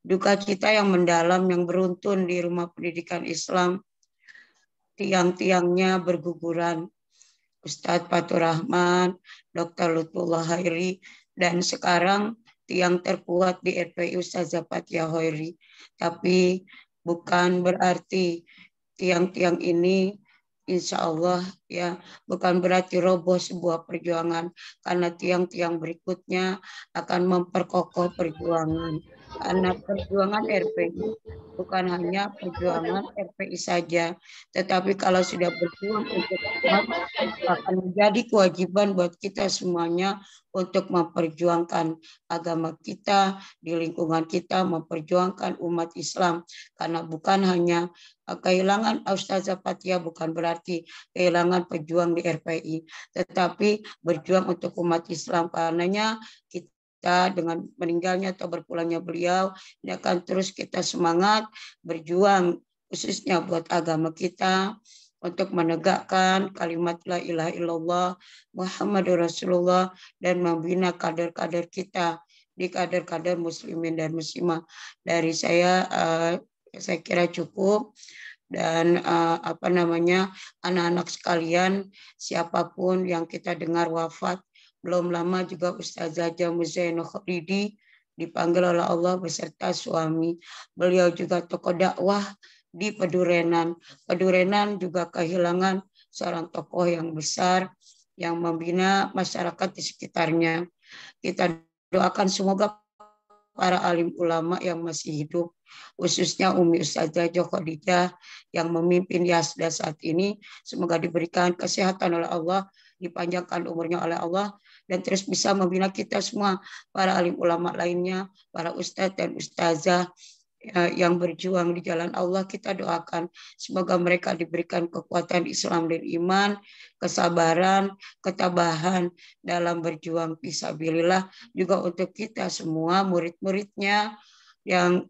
Duka cita yang mendalam, yang beruntun di Rumah Pendidikan Islam. Tiang-tiangnya berguguran. Ustadz Fatur Rahman, Dr. Lutfullah Hairi, dan sekarang tiang terkuat di RPI Ustazah Fathia Hoiri. Tapi bukan berarti tiang-tiang ini insya Allah ya bukan berarti roboh sebuah perjuangan, karena tiang-tiang berikutnya akan memperkokoh perjuangan. Karena perjuangan RPI bukan hanya perjuangan RPI saja, tetapi kalau sudah berjuang untuk umat, akan menjadi kewajiban buat kita semuanya untuk memperjuangkan agama kita, di lingkungan kita, memperjuangkan umat Islam. Karena bukan hanya kehilangan Ustazah Fathia bukan berarti kehilangan pejuang di RPI, tetapi berjuang untuk umat Islam. Karenanya kita dengan meninggalnya atau berpulangnya beliau, ini akan terus kita semangat berjuang khususnya buat agama kita, untuk menegakkan kalimat la ilaha illallah Muhammadur Rasulullah dan membina kader-kader kita di kader-kader muslimin dan muslimah. Dari saya kira cukup. Dan anak-anak sekalian, siapapun yang kita dengar wafat, belum lama juga Ustazah Jamu Zainul Khalidi dipanggil oleh Allah beserta suami. Beliau juga tokoh dakwah di Pedurenan. Pedurenan juga kehilangan seorang tokoh yang besar yang membina masyarakat di sekitarnya. Kita doakan semoga para alim ulama yang masih hidup, khususnya Umi Ustazah Khadijah yang memimpin Yasda saat ini, semoga diberikan kesehatan oleh Allah, dipanjangkan umurnya oleh Allah, dan terus bisa membina kita semua, para alim ulama lainnya, para ustadz dan ustazah yang berjuang di jalan Allah. Kita doakan semoga mereka diberikan kekuatan Islam dan iman, kesabaran, ketabahan dalam berjuang fisabilillah. Juga untuk kita semua murid-muridnya yang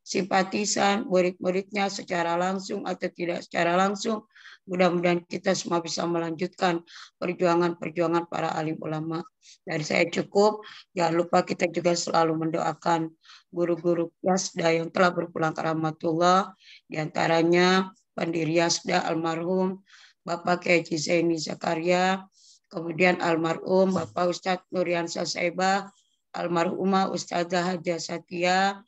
simpatisan, murid-muridnya secara langsung atau tidak secara langsung, mudah-mudahan kita semua bisa melanjutkan perjuangan-perjuangan para alim ulama. Dari saya cukup. Jangan lupa kita juga selalu mendoakan guru-guru Yasda yang telah berpulang ke rahmatullah, diantaranya pendiri Yasda almarhum Bapak Kiai Zaini Zakaria, kemudian almarhum Bapak Ustadz Nuriansyah Saibah, almarhumah Ustazah Hajah Satya,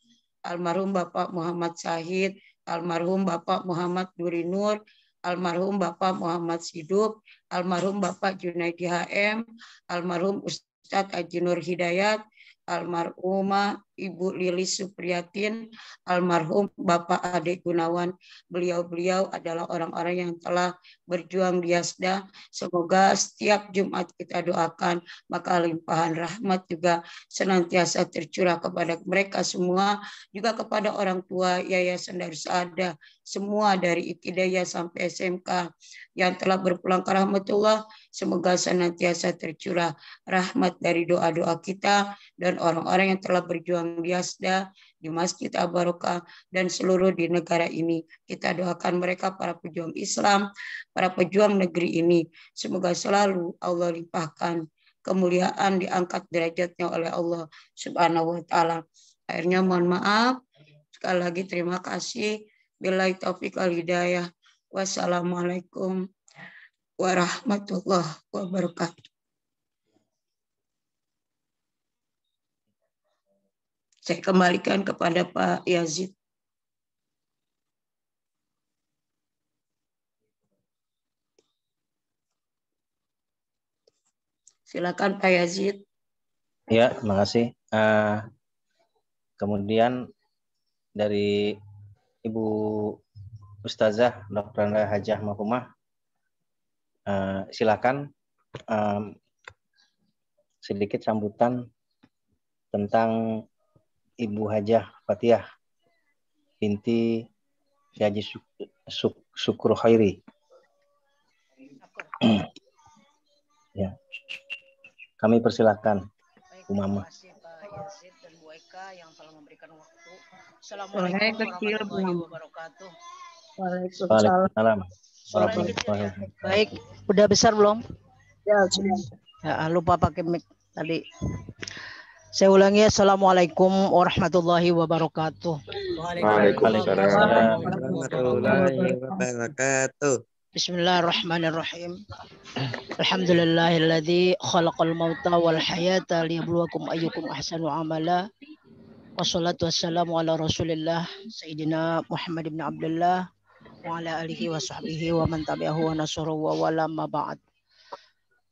almarhum Bapak Muhammad Syahid, almarhum Bapak Muhammad Duri Nur, almarhum Bapak Muhammad Sidup, almarhum Bapak Junaidi HM, almarhum Ustadz Haji Nur Hidayat, almarhumah Ibu Lilis Supriyatin, almarhum Bapak Ade Gunawan. Beliau-beliau adalah orang-orang yang telah berjuang di Yasda. Semoga setiap Jumat kita doakan, maka limpahan rahmat juga senantiasa tercurah kepada mereka semua, juga kepada orang tua Yayasan Darus Saadah, semua dari Ibtidaiyah sampai SMK yang telah berpulang ke rahmatullah. Semoga senantiasa tercurah rahmat dari doa-doa kita dan orang-orang yang telah berjuang di Yasda, di Masjid Al-Barokah, dan seluruh di negara ini. Kita doakan mereka, para pejuang Islam, para pejuang negeri ini. Semoga selalu Allah limpahkan kemuliaan, diangkat derajatnya oleh Allah Subhanahu wa Ta'ala. Akhirnya mohon maaf. Sekali lagi terima kasih. Billahi taufiq wal hidayah. Wassalamualaikum warahmatullahi wabarakatuh. Saya kembalikan kepada Pak Yazid. Silakan Pak Yazid. Ya, terima kasih. Kemudian dari Ibu Ustazah Dr. Hajah Mahfumah, silakan sedikit sambutan tentang Ibu Hajah Fatihah binti Haji Syukur Khairi. Ya. Kami persilahkan Bu Mama. Terima kasih Pak Yazid dan Bu Eka yang telah memberikan waktu. Assalamualaikum warahmatullahi wabarakatuh. Waalaikumsalam. Waalaikumsalam. Baik, udah besar belum? Ya, sudah. Ya, lupa pakai mic tadi. Saya ulangi, Assalamualaikum warahmatullahi wabarakatuh. Waalaikumsalam warahmatullahi wabarakatuh. Bismillahirrahmanirrahim. Alhamdulillahilladzi khalaqal mauta wal hayata liyabluwakum ayyukum ahsanu amala. Wassalatu wassalamu ala Rasulillah Sayyidina Muhammad ibn Abdullah wa ala alihi wa sahbihi wa man tabi'ahu wa nasarahu wa wala ma ba'd.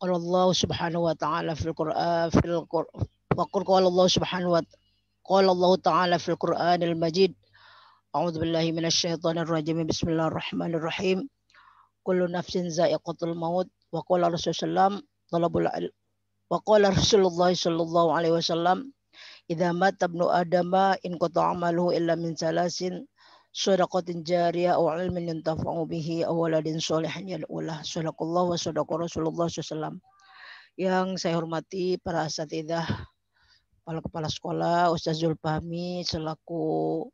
Qala Allah subhanahu wa ta'ala fil Qur'an wa qala Allah subhanahu wa qala Allah ta'ala fil Qur'anil Majid. A'udzu billahi minasyaitonir rajim. Bismillahirrahmanirrahim. Kullu nafsin za'iqatul maut wa qala Rasulullah sallallahu alaihi wasallam idza mata ibnu adama in qata amaluhu illa min salasin shadaqatin jariyah aw ilmin yuntafa'u bihi aw waladin sholihin yad'ulah. Shadaqallahu wa shadaqa Rasulullah sallallahu. Yang saya hormati para asatidzah, kepala sekolah, Ustaz Zulfahmi selaku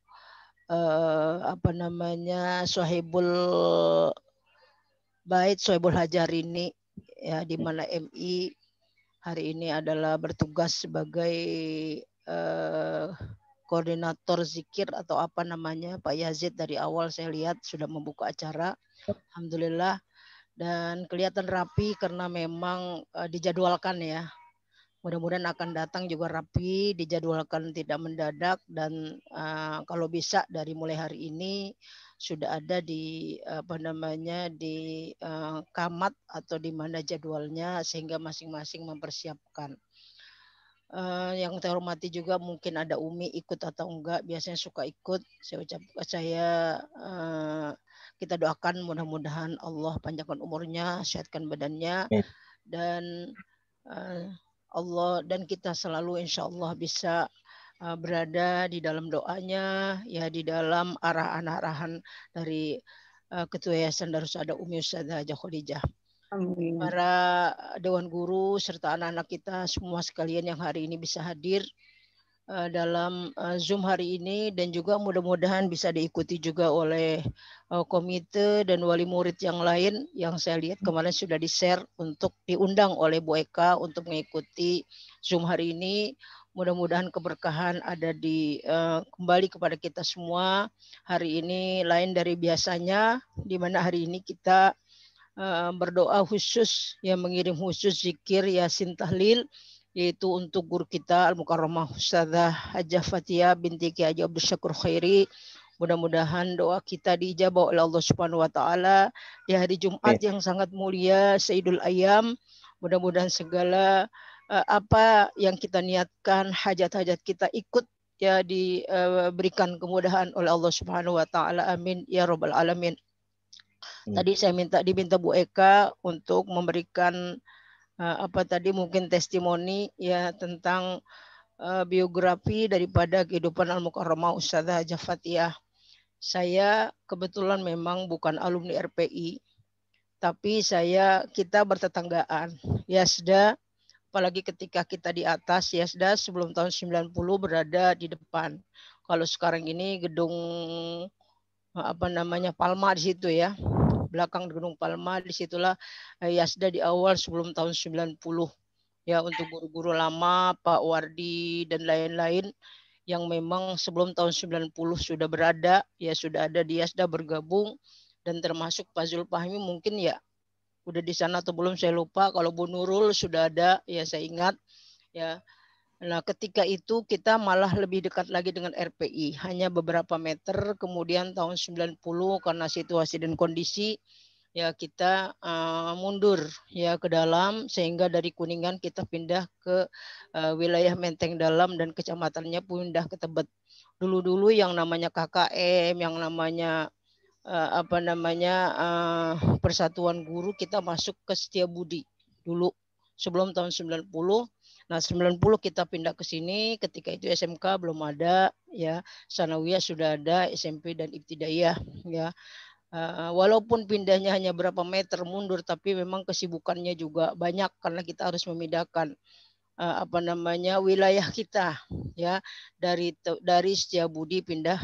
Sohibul Bait Sohibul Hajar ini, ya, di mana MI hari ini adalah bertugas sebagai koordinator zikir atau apa namanya. Pak Yazid dari awal saya lihat sudah membuka acara, alhamdulillah, dan kelihatan rapi karena memang dijadwalkan ya. Mudah-mudahan akan datang juga rapi, dijadwalkan tidak mendadak, dan kalau bisa dari mulai hari ini sudah ada di di kamat atau di mana jadwalnya sehingga masing-masing mempersiapkan. Yang saya hormati juga mungkin ada Umi ikut atau enggak, biasanya suka ikut. Kita doakan mudah-mudahan Allah panjangkan umurnya, sehatkan badannya, dan Allah dan kita selalu insya Allah bisa berada di dalam doanya, ya, di dalam arahan-arahan dari Ketua Yayasan Darus Saada Umi Ustadzah Hajah Khadijah. Amin. Para Dewan Guru serta anak-anak kita semua sekalian yang hari ini bisa hadir dalam Zoom hari ini, dan juga mudah-mudahan bisa diikuti juga oleh komite dan wali murid yang lain yang saya lihat kemarin sudah di-share untuk diundang oleh Bu Eka untuk mengikuti Zoom hari ini. Mudah-mudahan keberkahan ada di kembali kepada kita semua hari ini, lain dari biasanya, di mana hari ini kita berdoa khusus, yang mengirim khusus zikir Yasin Tahlil, yaitu untuk guru kita Al-Mukarramah Ustadzah Hajah Fatihah binti Ki Haji Abdul Syakur Khairi. Mudah-mudahan doa kita diijabah oleh Allah Subhanahu wa taala di hari Jumat yang sangat mulia Sayyidul Ayyam. Mudah-mudahan segala apa yang kita niatkan, hajat-hajat kita ikut ya diberikan kemudahan oleh Allah Subhanahu wa taala. Amin ya rabbal alamin. Tadi saya diminta Bu Eka untuk memberikan mungkin testimoni ya tentang biografi daripada kehidupan Al-Mukarramah Ustadzah Hajah Fatihah. Saya kebetulan memang bukan alumni RPI, tapi kita bertetanggaan. Yasda, apalagi ketika kita di atas, Yasda sebelum tahun 90 berada di depan. Kalau sekarang ini gedung Palma di situ ya. Belakang gedung Palma, disitulah Yasda di awal sebelum tahun 90. Ya, untuk guru-guru lama, Pak Wardi dan lain-lain yang memang sebelum tahun 90 sudah berada, ya sudah ada di Yasda bergabung, dan termasuk Pak Zulfahmi mungkin ya udah di sana atau belum saya lupa. Kalau Bu Nurul sudah ada, ya saya ingat ya. Nah, ketika itu kita malah lebih dekat lagi dengan RPI, hanya beberapa meter. Kemudian tahun 90 karena situasi dan kondisi ya kita mundur ya ke dalam, sehingga dari Kuningan kita pindah ke wilayah Menteng Dalam dan kecamatannya pindah ke Tebet. Dulu-dulu yang namanya KKM, yang namanya Persatuan Guru, kita masuk ke Setiabudi dulu. sebelum tahun 90. Nah, 90 kita pindah ke sini, ketika itu SMK belum ada, ya. Sanawiyah sudah ada, SMP dan Ibtidaiyah, ya. Walaupun pindahnya hanya berapa meter mundur, tapi memang kesibukannya juga banyak karena kita harus memindahkan wilayah kita, ya, dari Setiabudi pindah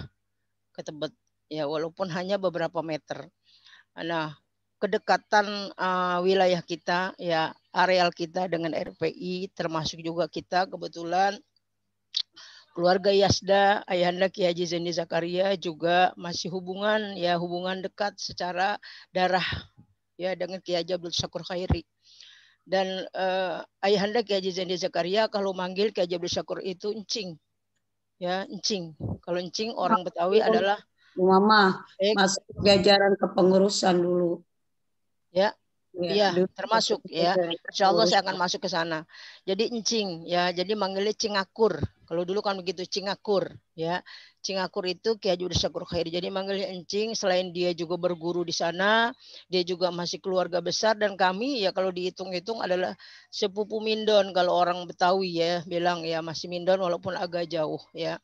ke Tebet, ya, walaupun hanya beberapa meter. Nah, kedekatan wilayah kita, ya, areal kita dengan RPI, termasuk juga kita kebetulan keluarga Yasda, Ayahanda Ki Haji Zaini Zakaria juga masih hubungan dekat secara darah, ya, dengan Ki Haji Abdul Syakur Khairi. Dan Ayahanda Ki Haji Zaini Zakaria kalau manggil Ki Haji Abdul Syakur itu encing. Ya, encing. Kalau encing orang Betawi adalah Mama masuk jajaran kepengurusan dulu. Ya. Iya, termasuk, ya. Insya Allah saya akan Pengurus. masuk ke sana. Jadi encing, ya. Jadi manggilnya Cingakur. Kalau dulu kan begitu, Cingakur, ya. Cingakur itu Ki Haji Abdul Syakur Khairi. Jadi manggilnya encing. Selain dia juga berguru di sana, dia juga masih keluarga besar, dan kami ya kalau dihitung-hitung adalah sepupu Mindon kalau orang Betawi, ya, bilang ya masih Mindon walaupun agak jauh, ya.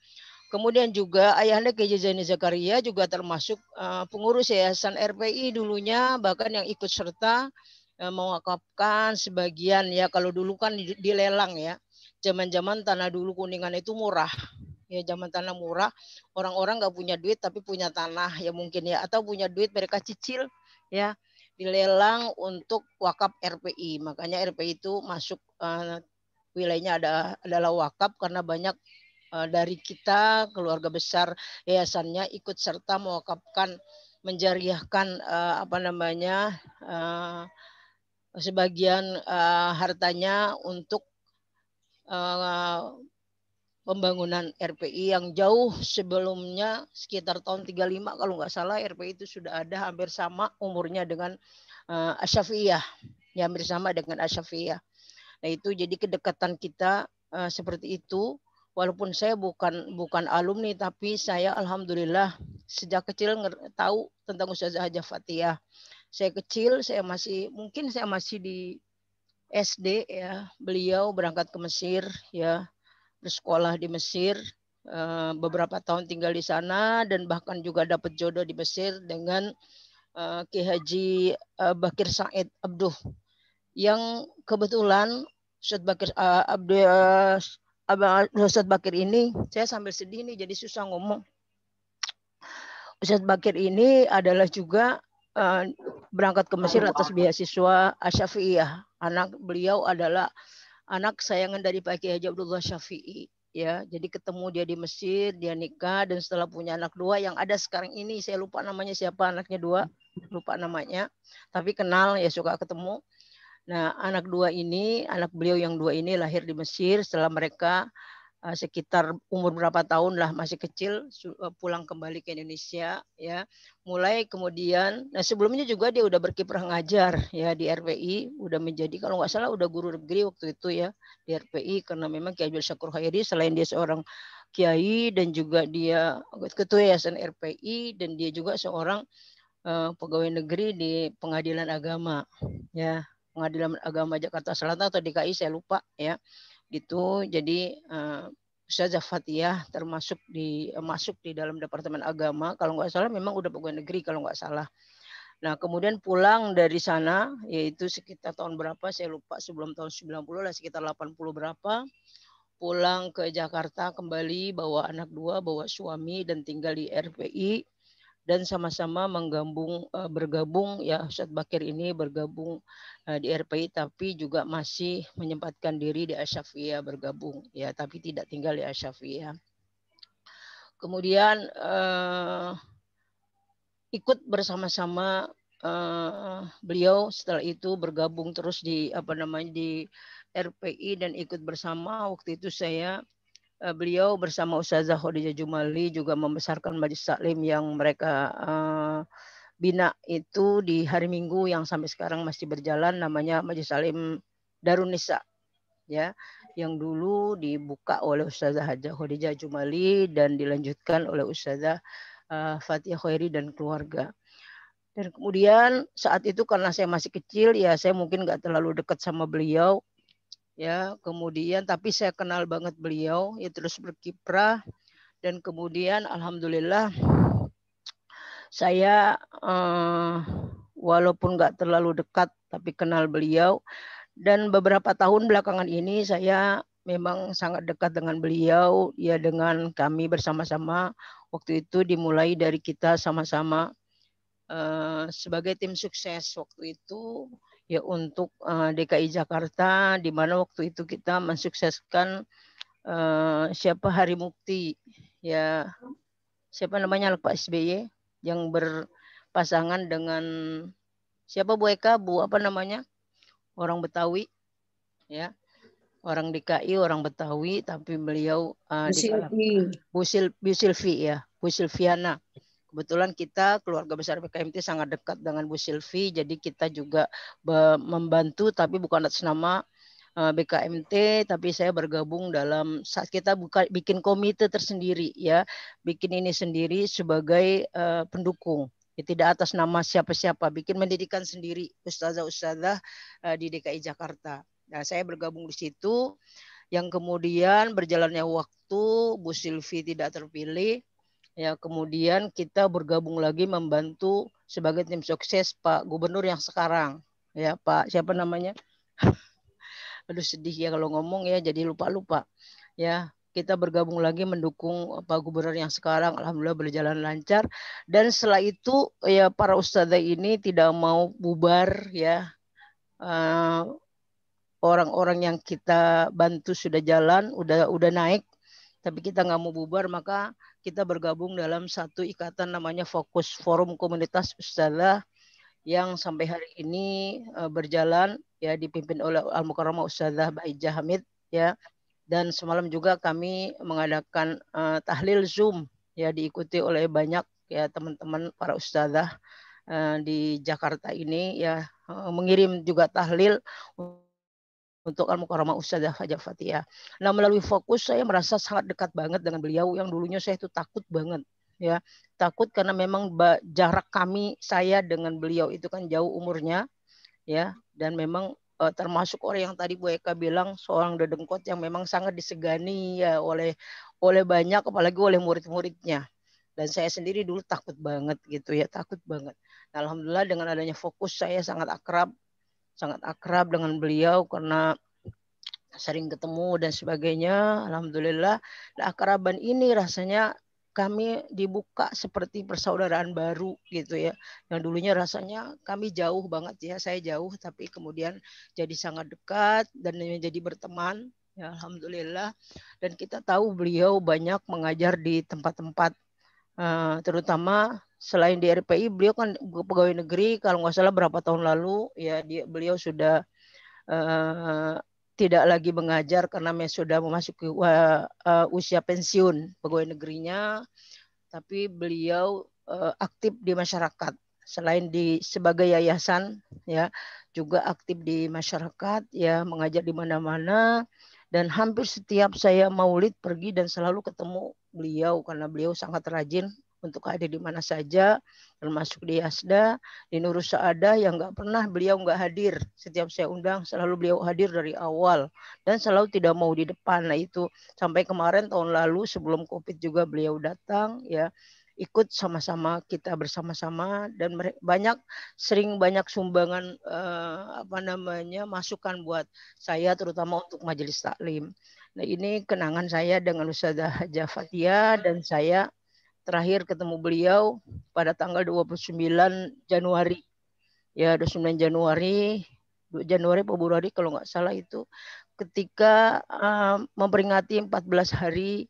Kemudian juga Ayahanda Ki Haji Zaini Zakaria juga termasuk pengurus Yayasan RPI dulunya, bahkan yang ikut serta mewakafkan sebagian, ya. Kalau dulu kan dilelang, ya. Zaman-zaman tanah dulu Kuningan itu murah. Ya, zaman tanah murah, orang-orang nggak punya duit tapi punya tanah, ya mungkin, ya, atau punya duit mereka cicil, ya, dilelang untuk wakaf RPI. Makanya RPI itu masuk wilayahnya adalah wakaf karena banyak dari kita keluarga besar yayasannya ikut serta mewakafkan, menjariahkan sebagian hartanya untuk pembangunan RPI yang jauh sebelumnya, sekitar tahun 35 kalau nggak salah, RPI itu sudah ada, hampir sama umurnya dengan Asy-Syafi'iyah, ya, hampir sama dengan Asy-Syafi'iyah. Nah, itu jadi kedekatan kita seperti itu. Walaupun saya bukan alumni, tapi saya alhamdulillah sejak kecil tahu tentang Ustazah Hajah Fatihah. Saya kecil, saya masih di SD, ya. Beliau berangkat ke Mesir, ya, bersekolah di Mesir, beberapa tahun tinggal di sana, dan bahkan juga dapat jodoh di Mesir dengan Ki Haji Bakir Said Abduh, yang kebetulan Ustadz Bakir Ustadz Bakir ini, saya sambil sedih nih jadi susah ngomong. Ustadz Bakir ini adalah juga berangkat ke Mesir atas beasiswa Asy-Syafi'iyah. Anak beliau adalah anak sayangan dari Pak Kiai Haji Abdullah Syafi'i, ya. Jadi ketemu dia di Mesir, dia nikah, dan setelah punya anak 2 yang ada sekarang ini, saya lupa namanya siapa anaknya 2, lupa namanya, tapi kenal, ya, suka ketemu. Nah, anak beliau yang 2 ini lahir di Mesir. Setelah mereka sekitar umur berapa tahun lah, masih kecil, pulang kembali ke Indonesia, ya. Mulai kemudian, nah sebelumnya juga dia udah berkiprah ngajar, ya, di RPI, udah menjadi, kalau nggak salah, udah guru negeri waktu itu, ya, di RPI, karena memang Ki Abdul Syakur Khairi selain dia seorang kiai dan juga dia ketua yayasan RPI, dan dia juga seorang pegawai negeri di Pengadilan Agama, ya. Pengadilan Agama Jakarta Selatan atau DKI, saya lupa, ya, gitu. Jadi Ustazah Fatihah masuk di dalam Departemen Agama, kalau nggak salah memang udah pegawai negeri kalau nggak salah. Nah, kemudian pulang dari sana, yaitu sekitar tahun berapa saya lupa, sebelum tahun 90 lah, sekitar 80 berapa, pulang ke Jakarta kembali, bawa anak 2, bawa suami, dan tinggal di RPI. Dan sama-sama bergabung, ya, Ustadz Bakir ini bergabung di RPI, tapi juga masih menyempatkan diri di Asy-Syafi'iyah bergabung, ya, tapi tidak tinggal di Asy-Syafi'iyah. Kemudian ikut bersama-sama beliau setelah itu bergabung terus di RPI, dan ikut bersama waktu itu beliau bersama Ustazah Khadijah Jumali juga membesarkan Majelis Taklim yang mereka bina itu di hari Minggu yang sampai sekarang masih berjalan, namanya Majelis Taklim Darun Nisa, ya, yang dulu dibuka oleh Ustazah Hajah Khadijah Jumali dan dilanjutkan oleh Ustazah Fatihah Khairi dan keluarga. Dan kemudian saat itu karena saya masih kecil, ya, saya mungkin nggak terlalu dekat sama beliau, ya. Kemudian tapi saya kenal banget beliau, ya terus berkiprah, dan kemudian alhamdulillah saya walaupun nggak terlalu dekat tapi kenal beliau, dan beberapa tahun belakangan ini saya memang sangat dekat dengan beliau, ya, dengan kami bersama-sama. Waktu itu dimulai dari kita sama-sama sebagai tim sukses waktu itu, ya, untuk DKI Jakarta, di mana waktu itu kita mensukseskan siapa Hari Mukti, ya, siapa namanya Pak SBY yang berpasangan dengan siapa Bu Eka, Bu apa namanya, orang Betawi, ya, orang DKI, orang Betawi, tapi beliau Bu Silvi, ya, Bu Silviana. Kebetulan kita keluarga besar BKMT sangat dekat dengan Bu Silvi, jadi kita juga membantu, tapi bukan atas nama BKMT, tapi saya bergabung dalam saat kita bikin komite tersendiri, ya, bikin ini sendiri sebagai pendukung, ya, tidak atas nama siapa-siapa, bikin pendidikan sendiri ustazah-ustazah di DKI Jakarta. Nah, saya bergabung di situ, yang kemudian berjalannya waktu Bu Silvi tidak terpilih. Ya, kemudian kita bergabung lagi membantu sebagai tim sukses Pak Gubernur yang sekarang, ya, Pak siapa namanya? Aduh, sedih ya kalau ngomong, ya, jadi lupa-lupa. Ya, kita bergabung lagi mendukung Pak Gubernur yang sekarang, alhamdulillah berjalan lancar. Dan setelah itu, ya, para ustadzah ini tidak mau bubar, ya. Orang-orang yang kita bantu sudah jalan, udah naik, tapi kita nggak mau bubar, maka kita bergabung dalam satu ikatan namanya Fokus Forum Komunitas Ustadzah, yang sampai hari ini berjalan, ya, dipimpin oleh Al-Mukarramah Ustadzah Bahijah Hamid, ya. Dan semalam juga kami mengadakan tahlil Zoom, ya, diikuti oleh banyak, ya, teman-teman para ustadzah di Jakarta ini, ya, mengirim juga tahlil untuk Al-Mukarramah Ustadzah Hajah Fathia. Nah, melalui Fokus saya merasa sangat dekat banget dengan beliau, yang dulunya saya itu takut banget, ya, takut karena memang jarak saya dengan beliau itu kan jauh umurnya, ya, dan memang termasuk orang yang tadi Bu Eka bilang seorang dedengkot yang memang sangat disegani, ya, oleh banyak, apalagi oleh murid-muridnya. Dan saya sendiri dulu takut banget gitu, ya, takut banget. Nah, alhamdulillah dengan adanya Fokus saya sangat akrab dengan beliau karena sering ketemu dan sebagainya. Alhamdulillah, keakraban ini rasanya kami dibuka seperti persaudaraan baru gitu, ya. Yang dulunya rasanya kami jauh banget, ya, saya jauh, tapi kemudian jadi sangat dekat dan menjadi berteman, ya, alhamdulillah. Dan kita tahu beliau banyak mengajar di tempat-tempat, terutama selain di RPI, beliau kan pegawai negeri kalau nggak salah berapa tahun lalu, ya, beliau sudah tidak lagi mengajar karena sudah memasuki usia pensiun pegawai negerinya, tapi beliau aktif di masyarakat. Selain sebagai yayasan, ya, juga aktif di masyarakat, ya, mengajar di mana-mana. Dan hampir setiap saya maulid pergi dan selalu ketemu beliau karena beliau sangat rajin untuk hadir di mana saja, termasuk di Yasda, di Nurus Saadah yang nggak pernah beliau nggak hadir. Setiap saya undang selalu beliau hadir dari awal dan selalu tidak mau di depan. Nah, itu sampai kemarin tahun lalu sebelum COVID juga beliau datang, ya, ikut sama-sama kita bersama-sama, dan sering banyak sumbangan masukan buat saya, terutama untuk majelis taklim. Nah, ini kenangan saya dengan Ustadzah Hajah Fathia, dan saya terakhir ketemu beliau pada tanggal 29 Januari. Ya, 29 Januari Februari kalau nggak salah, itu ketika memperingati 14 hari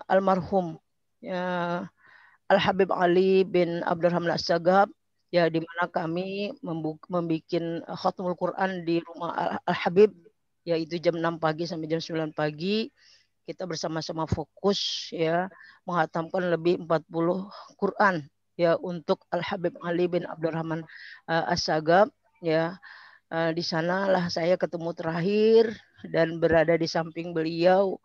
almarhum, ya, Al-Habib Ali bin Abdurrahman As-Sagab, ya, di mana kami membuat khatmul Quran di rumah Al-Habib, yaitu jam 6 pagi sampai jam 9 pagi. Kita bersama-sama fokus, ya, menghatamkan lebih 40 Quran, ya, untuk Al-Habib Ali bin Abdurrahman As-Sagab, ya. Di sanalah saya ketemu terakhir dan berada di samping beliau,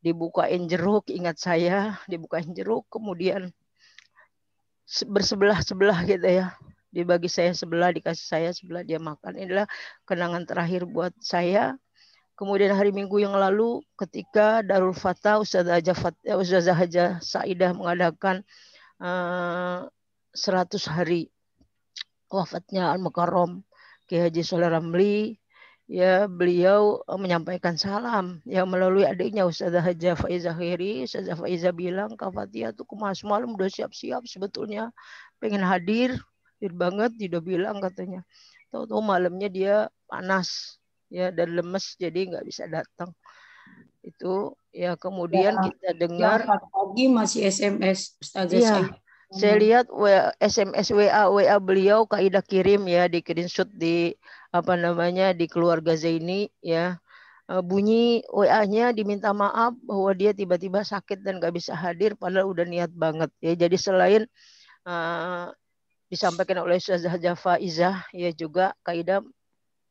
dibukain jeruk, ingat saya, dibukain jeruk, kemudian bersebelah-sebelah gitu, ya, dibagi saya sebelah, dikasih saya sebelah, dia makan. Inilah kenangan terakhir buat saya, Kemudian hari Minggu yang lalu ketika Darul Fatah Ustazah Haja Saidah mengadakan 100 hari wafatnya Al-Mukarram Kiai Haji Sholeh Ramli, ya beliau menyampaikan salam ya melalui adiknya Ustazah Haja Faiza Khairi. Ustazah Faiza bilang, Kak Fathia tuh semalam udah siap-siap sebetulnya pengen hadir banget, tidak bilang katanya. Tahu-tahu malamnya dia panas ya dan lemes jadi nggak bisa datang. Itu ya kemudian Ya, kita dengar jam 4 pagi masih SMS Ustazah iya, Said. saya lihat SMS WA beliau Kaidah kirim ya di screenshot di di keluarga Zaini ya. Bunyi WA-nya diminta maaf bahwa dia tiba-tiba sakit dan gak bisa hadir padahal udah niat banget ya. Jadi selain disampaikan oleh Ustazah Jafa Izah ya juga Kaidah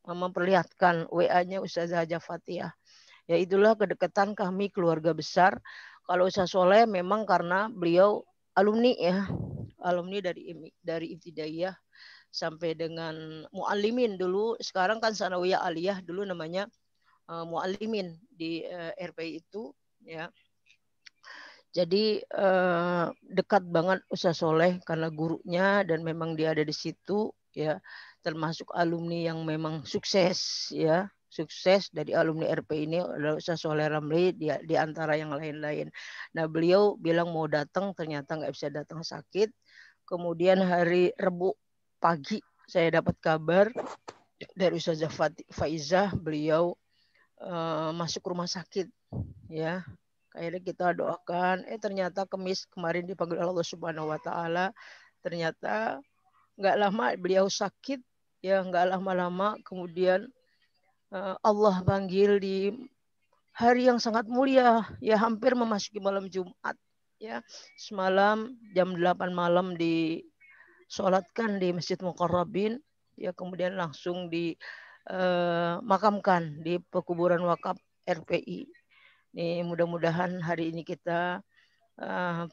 memperlihatkan WA-nya Ustazah Jafatia. Ya itulah kedekatan kami keluarga besar. Kalau Ustaz Soleh memang karena beliau alumni ya, alumni dari Ibtidaiyah sampai dengan Muallimin dulu. Sekarang kan Sanawiyah Aliyah, dulu namanya Muallimin di RPI itu ya. Jadi dekat banget Ustaz Soleh karena gurunya dan memang dia ada di situ ya, termasuk alumni yang memang sukses ya, sukses dari alumni RP ini adalah Ustaz Soleh Ramli di antara yang lain-lain. Nah beliau bilang mau datang ternyata nggak bisa datang sakit. Kemudian hari Rebu pagi saya dapat kabar dari Ustazah Faizah beliau masuk rumah sakit ya. Akhirnya kita doakan, ternyata Kamis kemarin dipanggil Allah Subhanahu wa taala. Ternyata nggak lama beliau sakit, ya nggak lama-lama kemudian Allah panggil di hari yang sangat mulia, ya hampir memasuki malam Jumat, ya. Semalam jam 8 malam disolatkan di Masjid Muqarrabin, ya kemudian langsung dimakamkan di pekuburan wakaf RPI. Nih mudah-mudahan hari ini kita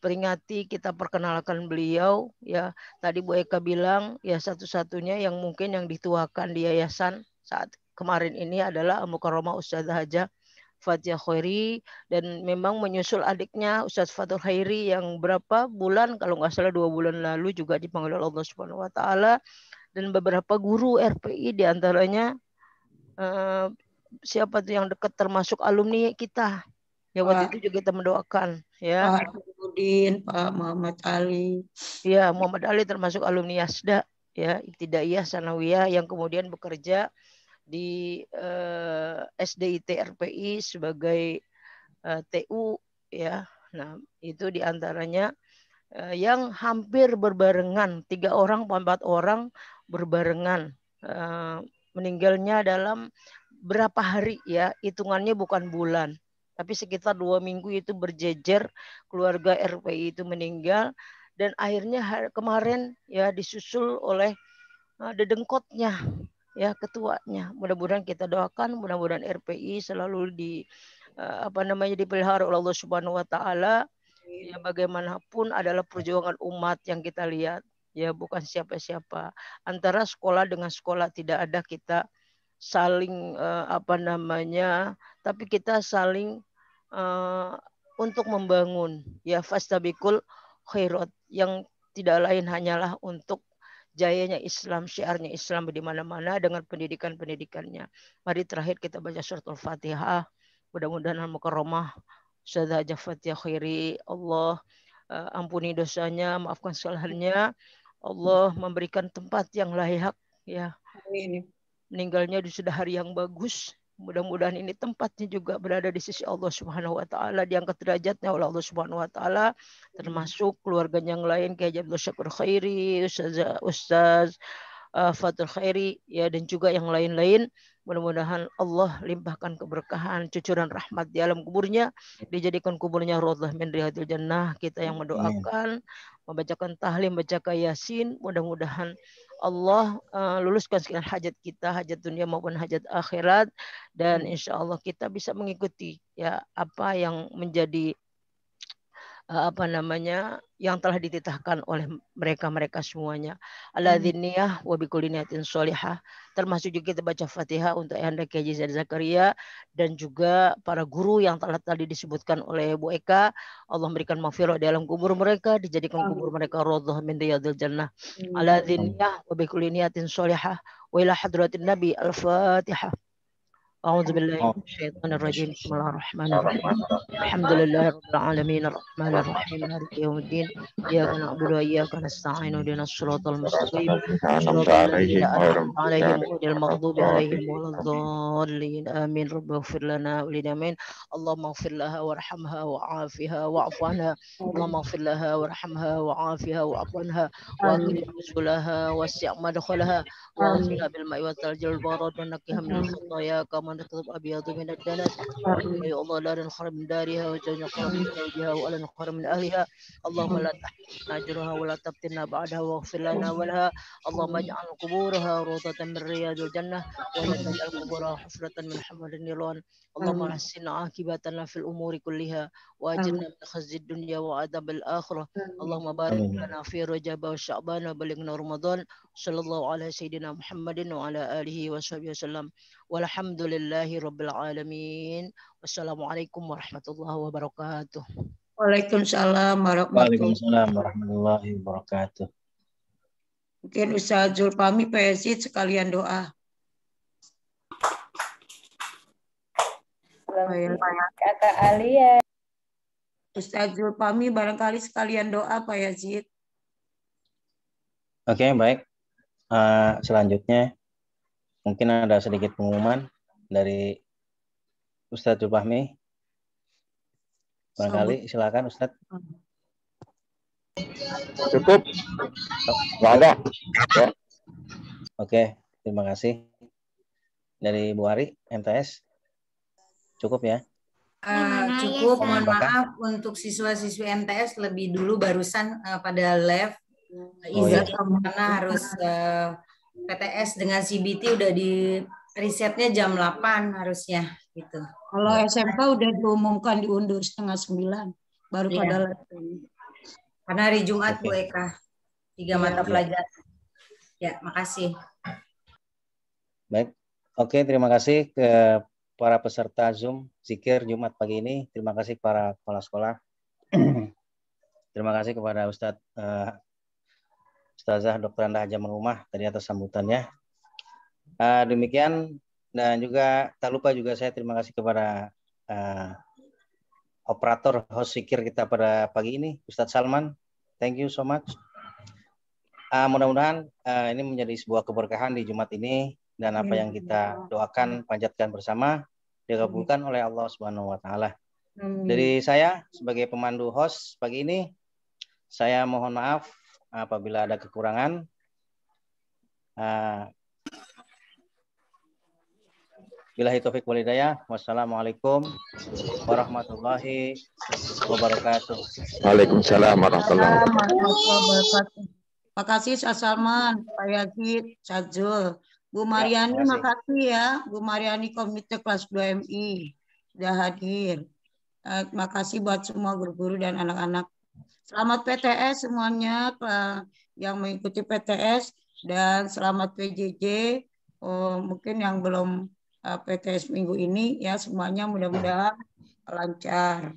peringati, kita perkenalkan beliau ya. Tadi Bu Eka bilang ya satu-satunya yang mungkin yang dituakan di yayasan saat kemarin ini adalah Mukarramah Ustazah Haja Fathia Khairi dan memang menyusul adiknya Ustaz Fathul Khairi yang berapa bulan kalau nggak salah 2 bulan lalu juga dipanggil Allah Subhanahu wa taala, dan beberapa guru RPI diantaranya siapa tuh yang dekat termasuk alumni kita ya, waktu itu juga kita mendoakan ya Pak Nurdin, Pak Muhammad Ali ya, Muhammad Ali termasuk alumni Yasda ya, Ibtidaiyah Sanawiyah yang kemudian bekerja di SDIT RPI sebagai TU ya. Nah itu diantaranya yang hampir berbarengan 3 orang 4 orang berbarengan meninggalnya dalam berapa hari ya, hitungannya bukan bulan tapi sekitar 2 minggu itu berjejer keluarga RPI itu meninggal, dan akhirnya kemarin ya disusul oleh dedengkotnya ya, ketuanya. Mudah-mudahan kita doakan mudah-mudahan RPI selalu dipelihara oleh Allah Subhanahu wa taala. Ya bagaimanapun adalah perjuangan umat yang kita lihat ya, bukan siapa-siapa. Antara sekolah dengan sekolah tidak ada kita saling tapi kita saling untuk membangun ya, fastabikul khairat yang tidak lain hanyalah untuk jayanya Islam, syiarnya Islam di mana-mana dengan pendidikan-pendidikannya. Mari terakhir kita baca surat Al-Fatihah. Mudah-mudahan Al-Mukarramah Ustazah Haja Fathia Khairi, Allah ampuni dosanya, maafkan kesalahannya. Allah memberikan tempat yang layak ya. Meninggalnya sudah hari yang bagus. Mudah-mudahan ini tempatnya juga berada di sisi Allah Subhanahu wa taala, diangkat derajatnya oleh Allah Subhanahu wa taala, termasuk keluarga yang lain kayak Abdul Syakur Khairi, Ustaz Fathul Khairi ya, dan juga yang lain-lain. Mudah-mudahan Allah limpahkan keberkahan, cucuran rahmat di alam kuburnya, dijadikan kuburnya raudhah min riyadil jannah. Kita yang mendoakan, membacakan tahlim, membacakan yasin, mudah-mudahan Allah luluskan segala hajat kita, hajat dunia maupun hajat akhirat, dan insya Allah kita bisa mengikuti ya apa yang menjadi yang telah dititahkan oleh mereka semuanya. Alladziniah wa bikulli niyatin sholihah. Termasuk juga kita baca Fatihah untuk Ayahanda Kiai Haji Zakaria dan juga para guru yang telah tadi disebutkan oleh Bu Eka. Allah memberikan maghfirah di alam kubur mereka, dijadikan kubur mereka radhah min riyadil jannah. Alladziniah wa bikulli niyatin sholihah wa ila hadratin nabi. Al-Fatihah. أعوذ بالله من الشيطان الرجيم بسم الله الرحمن الرحيم الحمد لله رب العالمين الرحمن الرحيم مالك يوم الدين إياك نعبد وإياك نستعين اهدنا الصراط المستقيم صراط الذين أنعمت عليهم غير المغضوب عليهم ولا الضالين آمين رب اغفر لنا ولجميع اللهم اغفر لها وارحمها وعافها واعف عنها اللهم اغفر لها وارحمها وعافها واعف عنها وأكرم نزلها واسع مدخلها واغسلها بالماء والثلج والبرد ونقها من الخطايا كما نكتب أبيض من الدنس يا الله لا نخرج من دارها وزوجها نخرج من زوجها ولا نخرج من أهلها اللهم لا تحرمنا أجرها ولا تفتنا بعدها واغفر لنا ولها اللهم اجعل قبورها روضة من رياض الجنة ولا تجعل قبورها حفرة من حمر النيران اللهم احسن عاقبتنا في الأمور كلها وأجرنا من خزي الدنيا وعذاب الآخرة اللهم بارك لنا في رجب وشعبان وبلغنا رمضان صلى الله على سيدنا محمد وعلى آله وصحبه وسلم والحمد لله رب العالمين والسلام عليكم ورحمة الله وبركاته. Waalaikumsalam warahmatullahi wabarakatuh. Mungkin Ustaz Zulfahmi Pak Yazid sekalian doa. Kakak Alia. Ustaz Zulfahmi barangkali sekalian doa Pak Yazid. Oke, baik. Selanjutnya mungkin ada sedikit pengumuman dari Ustadz Zulfahmi. Barangkali silakan Ustadz. Cukup? Nggak ada. Ya. Oke, terima kasih. Dari Bu Ari, MTS. Cukup ya? Cukup, mohon maaf untuk siswa-siswi MTS lebih dulu barusan pada live. Karena harus PTS dengan CBT udah di risetnya jam 8 harusnya gitu. Kalau SMK udah diumumkan diundur 8:30 baru pada live. Karena hari Jumat Bu Eka 3 mata pelajaran. Ya, makasih. Baik. Oke, terima kasih ke para peserta Zoom zikir Jumat pagi ini. Terima kasih para kepala sekolah. Terima kasih kepada Ustazah Dr. Anda Haja Merumah tadi atas sambutannya. Demikian dan juga tak lupa juga saya terima kasih kepada operator host zikir kita pada pagi ini, Ustadz Salman. Thank you so much. Mudah-mudahan ini menjadi sebuah keberkahan di Jumat ini dan apa yang kita doakan panjatkan bersama dikabulkan oleh Allah Subhanahu wa taala. Dari saya sebagai pemandu host pagi ini, saya mohon maaf apabila ada kekurangan. Billahi taufiq wal hidayah. Wassalamualaikum warahmatullahi wabarakatuh. Waalaikumsalam warahmatullahi wabarakatuh. Terima kasih Ustaz Salman, Pak Yazid, Sajul. Bu Mariani, makasih ya. Bu Mariani Komite Kelas 2 MI sudah hadir. Terima kasih buat semua guru-guru dan anak-anak. Selamat PTS semuanya yang mengikuti PTS dan selamat PJJ. Mungkin yang belum PTS minggu ini ya semuanya mudah-mudahan lancar.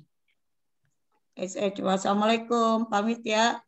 Assalamualaikum, pamit ya.